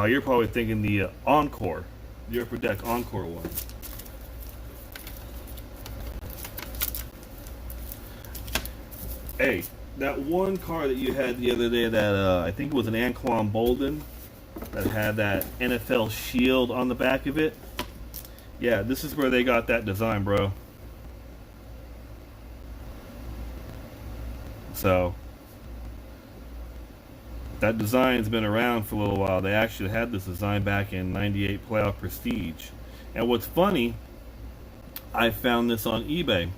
You're probably thinking the Encore, the Upper Deck Encore one. Hey, that one car that you had the other day that I think it was an Anquan Bolden that had that NFL shield on the back of it. Yeah, this is where they got that design, bro. So that design's been around for a little while. They actually had this design back in '98 Playoff Prestige. And what's funny, I found this on eBay.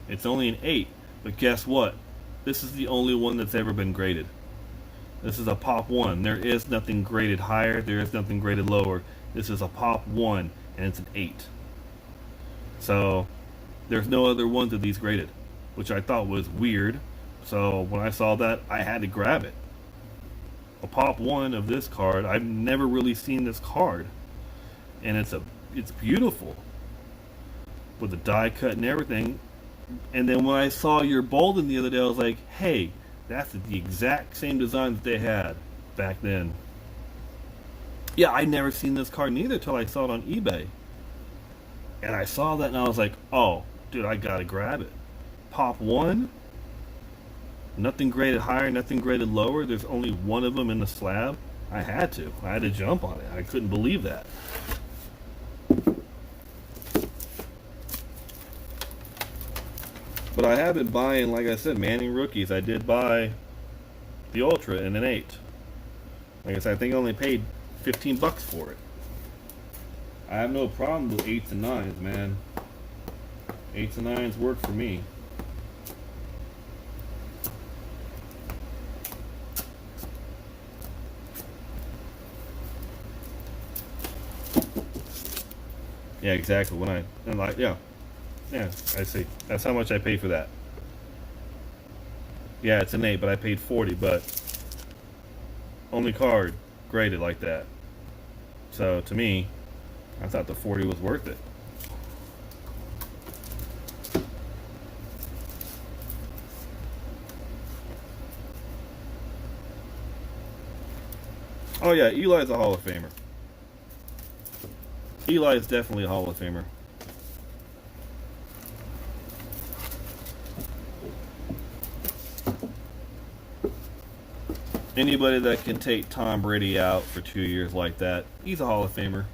It's only an 8, but guess what? This is the only one that's ever been graded. This is a Pop 1. There is nothing graded higher. There is nothing graded lower. This is a Pop 1, and it's an 8. So there's no other ones of these graded, which I thought was weird. So when I saw that, I had to grab it. A Pop 1 of this card. I've never really seen this card, and it's beautiful with the die cut and everything. And then when I saw your Bolden the other day, I was like, hey, that's the exact same design that they had back then. Yeah, I'd never seen this card neither till I saw it on eBay. And I saw that and I was like, oh, dude, I gotta grab it. Pop 1? Nothing graded higher, nothing graded lower. There's only one of them in the slab. I had to jump on it. I couldn't believe that. But I have been buying, like I said, Manning rookies. I did buy the Ultra in an 8. Like I said, I think I only paid $15 for it. I have no problem with 8s and 9s, man. 8s and 9s work for me. Yeah, exactly. Yeah, I see. That's how much I paid for that. Yeah, it's an 8, but I paid 40, but only card graded like that. So to me, I thought the 40 was worth it. Oh yeah, Eli's a Hall of Famer. Eli is definitely a Hall of Famer. Anybody that can take Tom Brady out for 2 years like that, he's a Hall of Famer.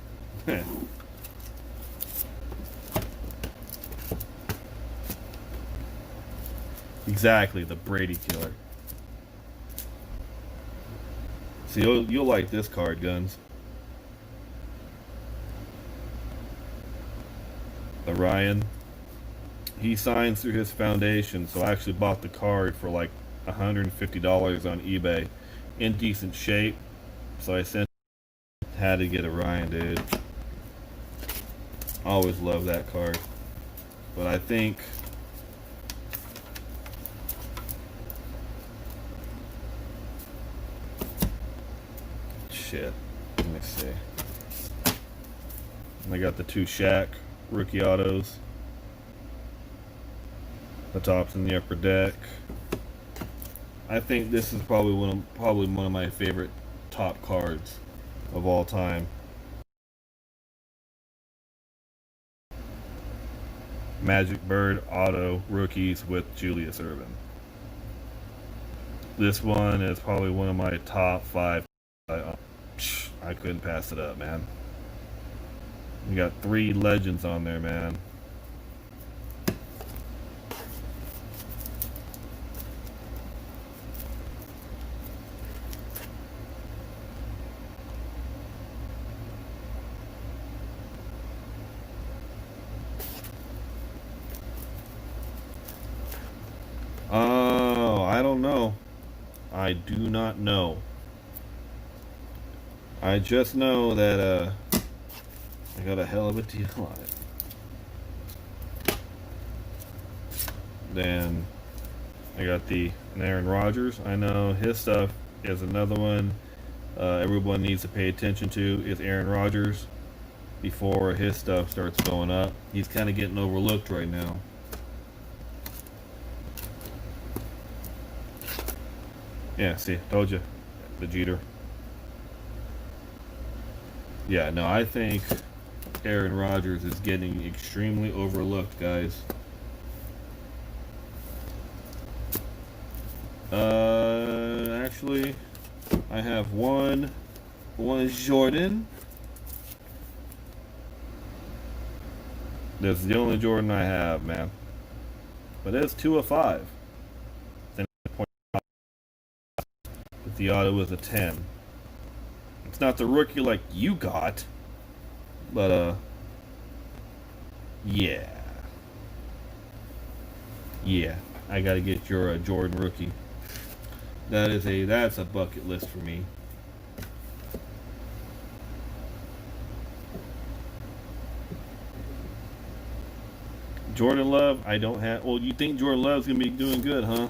Exactly, the Brady killer. See, you'll like this card, Guns. Orion. He signs through his foundation, so I actually bought the card for like $150 on eBay. In decent shape, so I had to get Orion, dude. Always love that card. But I think shit. Let me see. I got the 2 Shaq rookie autos. The top's in the upper deck. I think this is probably one of my favorite top cards of all time. Magic Bird auto rookies with Julius Erving. This one is probably one of my top 5. I couldn't pass it up, man. You got 3 legends on there, man. Oh, I don't know. I do not know. I just know that I got a hell of a deal on it. Then I got an Aaron Rodgers. I know his stuff is another one everyone needs to pay attention to is Aaron Rodgers before his stuff starts going up. He's kind of getting overlooked right now. Yeah, see, told you. The Jeter. Yeah, no, I think Aaron Rodgers is getting extremely overlooked, guys. Actually, I have one is Jordan. That's the only Jordan I have, man. But it's 2 of 5. But the auto was a 10. It's not the rookie like you got, but yeah, I gotta get your Jordan rookie. That's a bucket list for me. Jordan Love, I don't have. Well, you think Jordan Love's gonna be doing good, huh?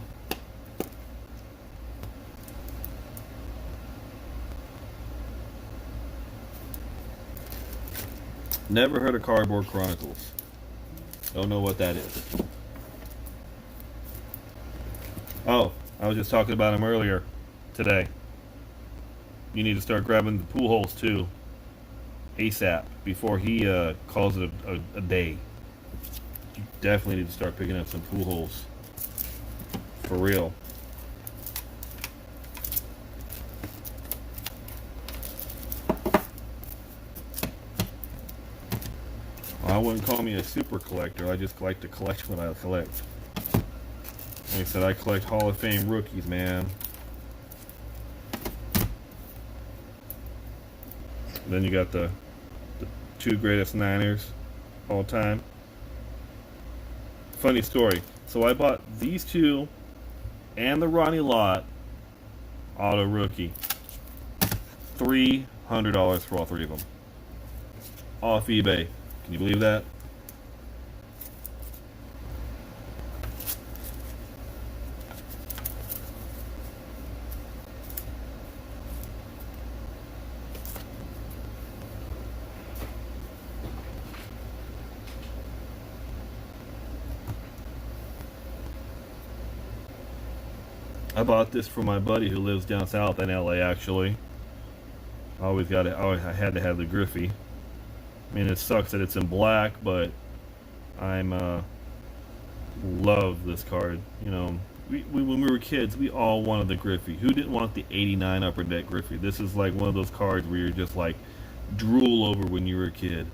Never heard of Cardboard Chronicles. Don't know what that is. Oh, I was just talking about him earlier today. You need to start grabbing the pool holes too, ASAP, before he calls it a day. You definitely need to start picking up some pool holes. For real. I wouldn't call me a super collector. I just like to collect what I collect. Like I said, I collect Hall of Fame rookies, man. Then you got the 2 greatest Niners all time. Funny story. So I bought these 2 and the Ronnie Lott auto rookie. $300 for all 3 of them. Off eBay. Can you believe that? I bought this for my buddy who lives down south in LA, actually. I had to have the Griffey. I mean, it sucks that it's in black, but love this card. You know, when we were kids, we all wanted the Griffey. Who didn't want the '89 Upper Deck Griffey? This is like one of those cards where you're just like drool over when you were a kid.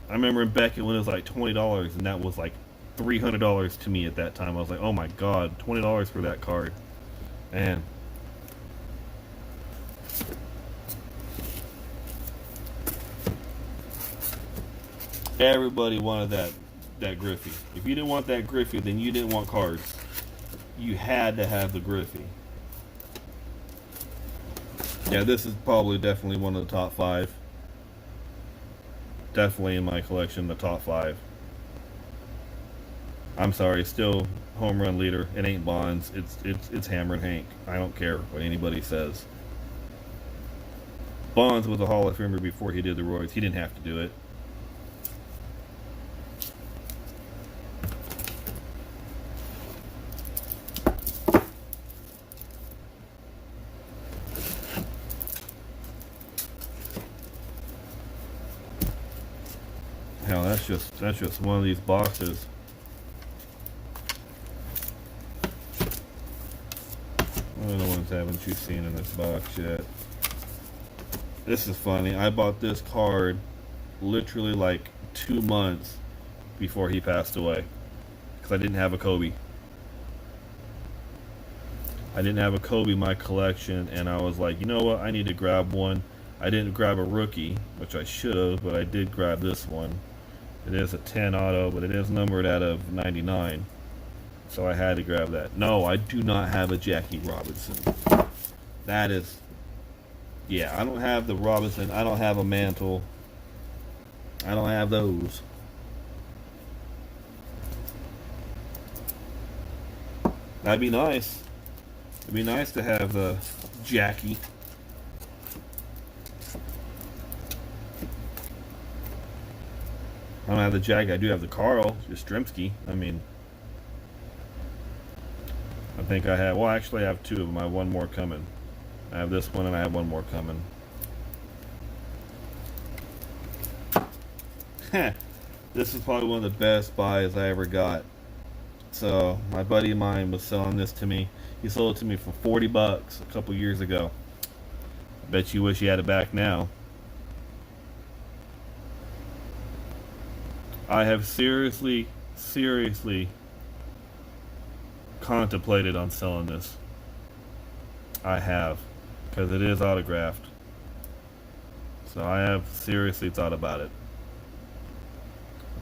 I remember in Beckett when it was like $20, and that was like $300 to me at that time. I was like, oh my god, $20 for that card, man. Everybody wanted that Griffey. If you didn't want that Griffey, then you didn't want cards. You had to have the Griffey. Yeah, this is probably definitely one of the top 5. Definitely in my collection, the top 5. I'm sorry, still home run leader. It ain't Bonds. It's Hammer and Hank. I don't care what anybody says. Bonds was a Hall of Famer before he did the roids. He didn't have to do it. Hell, that's just one of these boxes. What other ones haven't you seen in this box yet? This is funny. I bought this card literally like 2 months before he passed away because I didn't have a Kobe. I didn't have a Kobe in my collection, and I was like, you know what? I need to grab one. I didn't grab a rookie, which I should have, but I did grab this one. It is a 10 auto, but it is numbered out of 99. So I had to grab that. No, I do not have a Jackie Robinson. That is... Yeah, I don't have the Robinson. I don't have a Mantle. I don't have those. That'd be nice. It'd be nice to have the Jackie. I don't have the Jackie. I do have the Carl Yastrzemski. I mean, I think I have. Well, actually, I have 2 of them. I have one more coming. I have this one, and I have one more coming. This is probably one of the best buys I ever got. So my buddy of mine was selling this to me. He sold it to me for $40 a couple years ago. I bet you wish he had it back now. I have seriously contemplated on selling this. I have, because it is autographed. So I have seriously thought about it.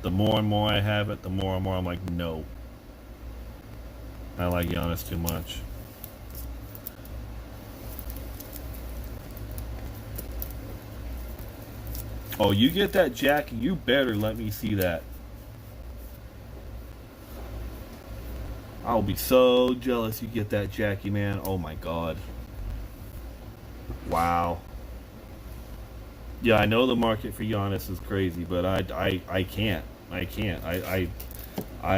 The more and more I have it, the more and more I'm like, no. I like Giannis too much. Oh, you get that Jackie, you better let me see that. I'll be so jealous you get that Jackie, man. Oh my god. Wow. Yeah, I know the market for Giannis is crazy, but I can't. I can't. I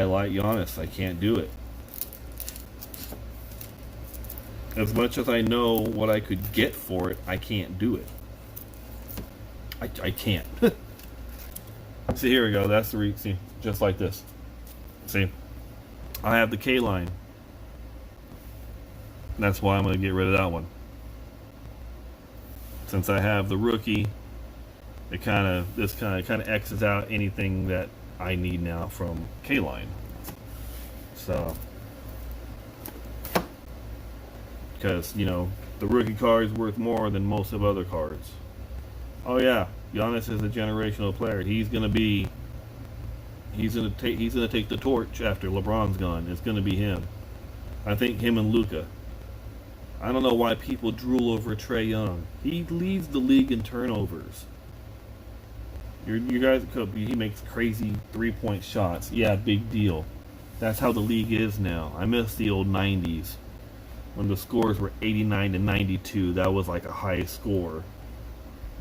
like Giannis. I can't do it. As much as I know what I could get for it, I can't do it. I can't. See, here we go. That's the see, just like this. See, I have the K line. That's why I'm going to get rid of that one. Since I have the rookie, this kind of X's out anything that I need now from K line. So, because you know the rookie card is worth more than most of other cards. Oh yeah, Giannis is a generational player. He's gonna take the torch after LeBron's gone. It's gonna be him. I think him and Luka. I don't know why people drool over Trae Young. He leads the league in turnovers. You guys, he makes crazy 3-point shots. Yeah, big deal. That's how the league is now. I miss the old 90s when the scores were 89 to 92. That was like a high score.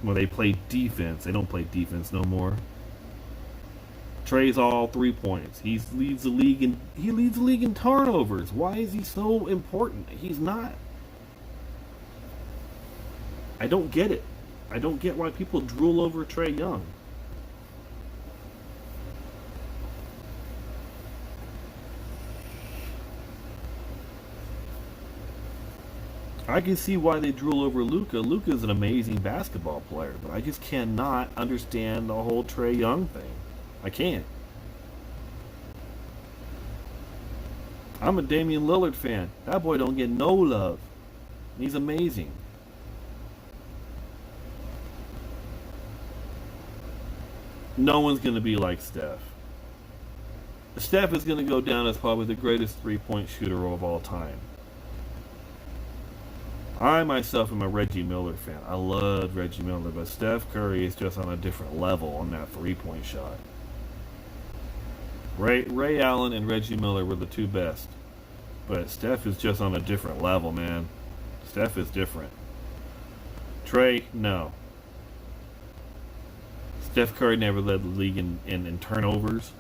When they played defense, they don't play defense no more. Trae's all 3 points. He leads the league in turnovers. Why is he so important? He's not. I don't get it. I don't get why people drool over Trae Young. I can see why they drool over Luka. Luka's an amazing basketball player, but I just cannot understand the whole Trae Young thing. I can't. I'm a Damian Lillard fan. That boy don't get no love. He's amazing. No one's going to be like Steph. Steph is going to go down as probably the greatest three-point shooter of all time. I myself am a Reggie Miller fan. I love Reggie Miller, but Steph Curry is just on a different level on that three-point shot. Ray Allen and Reggie Miller were the two best. But Steph is just on a different level, man. Steph is different. Trae, no. Steph Curry never led the league in turnovers.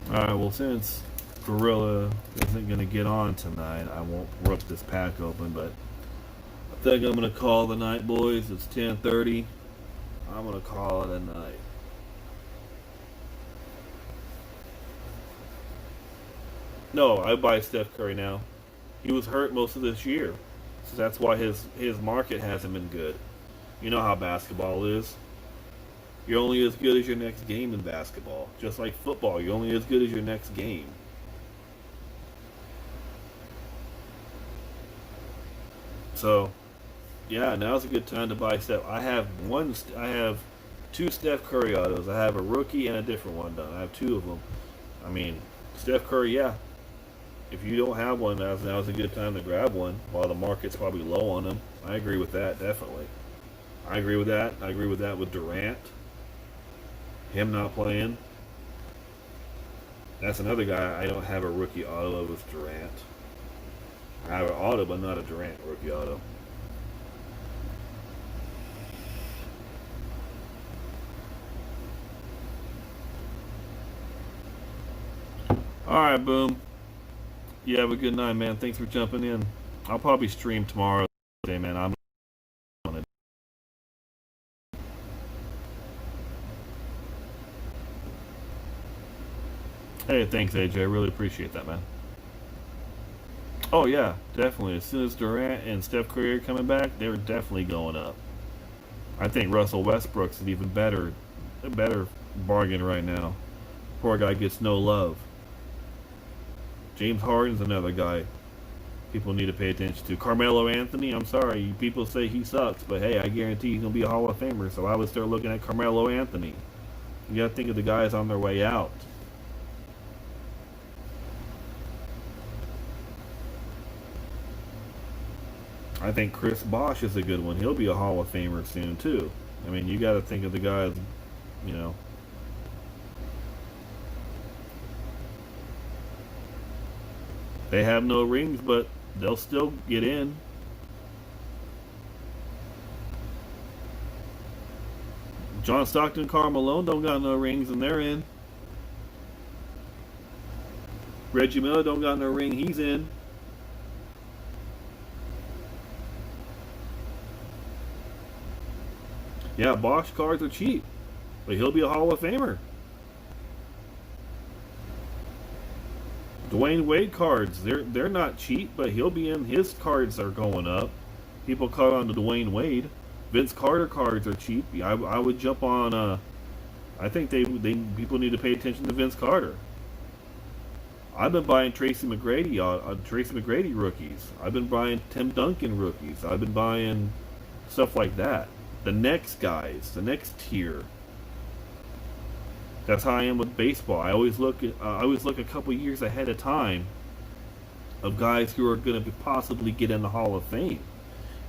Alright, well, since Gorilla isn't going to get on tonight, I won't rip this pack open, but I think I'm going to call the night, boys. It's 10:30. I'm going to call it a night. No, I buy Steph Curry now. He was hurt most of this year, so that's why his market hasn't been good. You know how basketball is. You're only as good as your next game in basketball. Just like football, you're only as good as your next game. So, yeah, now's a good time to buy Steph. I have two Steph Curry autos. I have a rookie and a different one done. I have two of them. I mean, Steph Curry, yeah. If you don't have one, now's a good time to grab one while the market's probably low on them. I agree with that, definitely. I agree with that. I agree with that with Durant. Him not playing. That's another guy I don't have a rookie auto of, is Durant. I have an auto, but not a Durant rookie auto. Alright, Boom. You have a good night, man. Thanks for jumping in. I'll probably stream tomorrow. Man, I'm on it. Hey, thanks, AJ. I really appreciate that, man. Oh, yeah, definitely. As soon as Durant and Steph Curry are coming back, they're definitely going up. I think Russell Westbrook's an even better bargain right now. Poor guy gets no love. James Harden's another guy people need to pay attention to. Carmelo Anthony, I'm sorry, people say he sucks, but hey, I guarantee he's going to be a Hall of Famer, so I would start looking at Carmelo Anthony. You got to think of the guys on their way out. I think Chris Bosh is a good one. He'll be a Hall of Famer soon, too. I mean, you got to think of the guys, you know. They have no rings, but they'll still get in. John Stockton, Karl Malone don't got no rings, and they're in. Reggie Miller don't got no ring, he's in. Yeah, Bosch cards are cheap, but he'll be a Hall of Famer. Dwayne Wade cards, they're not cheap, but he'll be in. His cards are going up. People caught on to Dwayne Wade. Vince Carter cards are cheap. I would jump on. I think people need to pay attention to Vince Carter. I've been buying Tracy McGrady rookies. I've been buying Tim Duncan rookies. I've been buying stuff like that. The next guys, the next tier. That's how I am with baseball. I always look a couple years ahead of time of guys who are going to possibly get in the Hall of Fame,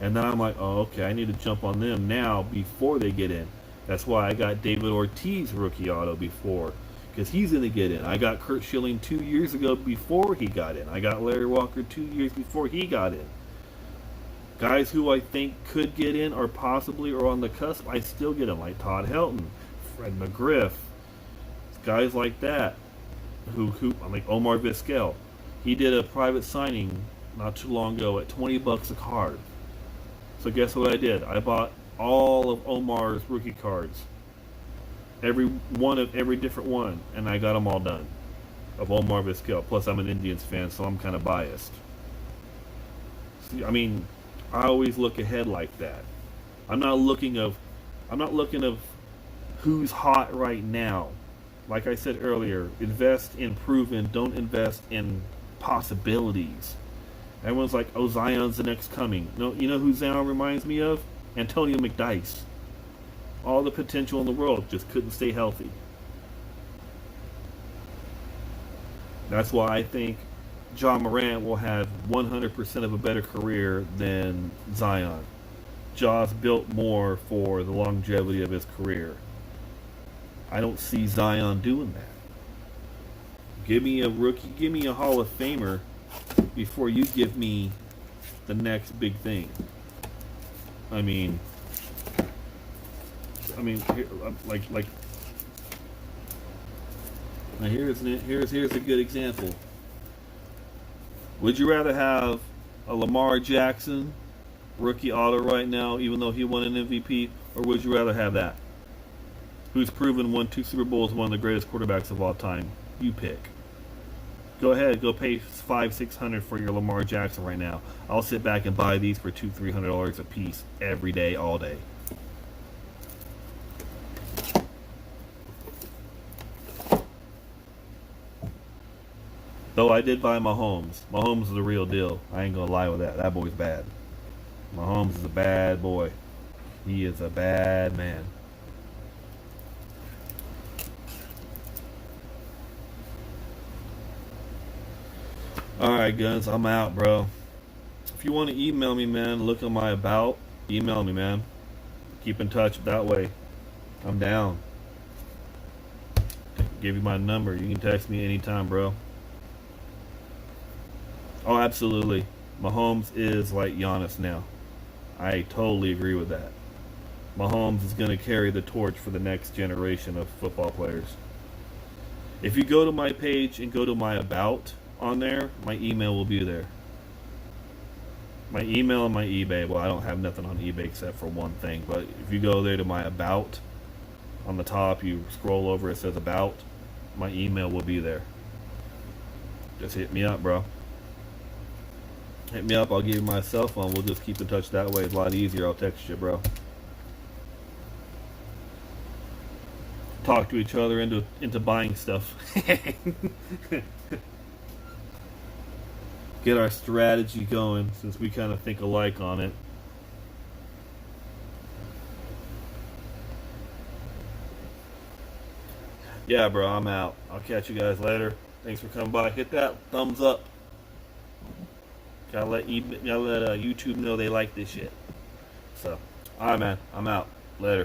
and then I'm like, oh, okay, I need to jump on them now before they get in. That's why I got David Ortiz rookie auto before, because he's going to get in. I got Curt Schilling 2 years ago before he got in. I got Larry Walker 2 years before he got in. Guys who I think could get in or possibly are on the cusp, I still get them, like Todd Helton, Fred McGriff, guys like that. who I'm like Omar Vizquel. He did a private signing not too long ago at $20 a card. So guess what I did? I bought all of Omar's rookie cards, every one of every different one, and I got them all done of Omar Vizquel. Plus, I'm an Indians fan, so I'm kind of biased. See, I mean, I always look ahead like that. I'm not looking of who's hot right now. Like I said earlier, invest in proven, don't invest in possibilities. Everyone's like, oh, Zion's the next coming. No, you know who Zion reminds me of? Antonio McDyess. All the potential in the world, just couldn't stay healthy. That's why I think John Morant will have 100% of a better career than Zion. Ja's built more for the longevity of his career. I don't see Zion doing that. Give me a rookie, give me a Hall of Famer before you give me the next big thing. I mean, like. Now here's a good example. Would you rather have a Lamar Jackson rookie auto right now, even though he won an MVP, or would you rather have that? Who's proven won 2 Super Bowls, one of the greatest quarterbacks of all time? You pick. Go ahead, go pay $500-$600 for your Lamar Jackson right now. I'll sit back and buy these for $200-$300 a piece every day, all day. Though I did buy Mahomes. Mahomes is the real deal. I ain't gonna lie with that. That boy's bad. Mahomes is a bad boy. He is a bad man. Alright, guns, I'm out, bro. If you want to email me, man, look at my about. Email me, man. Keep in touch that way. I'm down. Give you my number. You can text me anytime, bro. Oh, absolutely. Mahomes is like Giannis now. I totally agree with that. Mahomes is going to carry the torch for the next generation of football players. If you go to my page and go to my about on there, my email will be there. My email and my eBay. Well, I don't have nothing on eBay except for one thing. But if you go there to my about, on the top, you scroll over, it says about. My email will be there. Just hit me up, bro. Hit me up. I'll give you my cell phone. We'll just keep in touch that way. It's a lot easier. I'll text you, bro. Talk to each other into buying stuff. Get our strategy going since we kind of think alike on it. Yeah, bro, I'm out. I'll catch you guys later. Thanks for coming by. Hit that thumbs up. Gotta let YouTube know they like this shit. So, alright, man. I'm out. Later.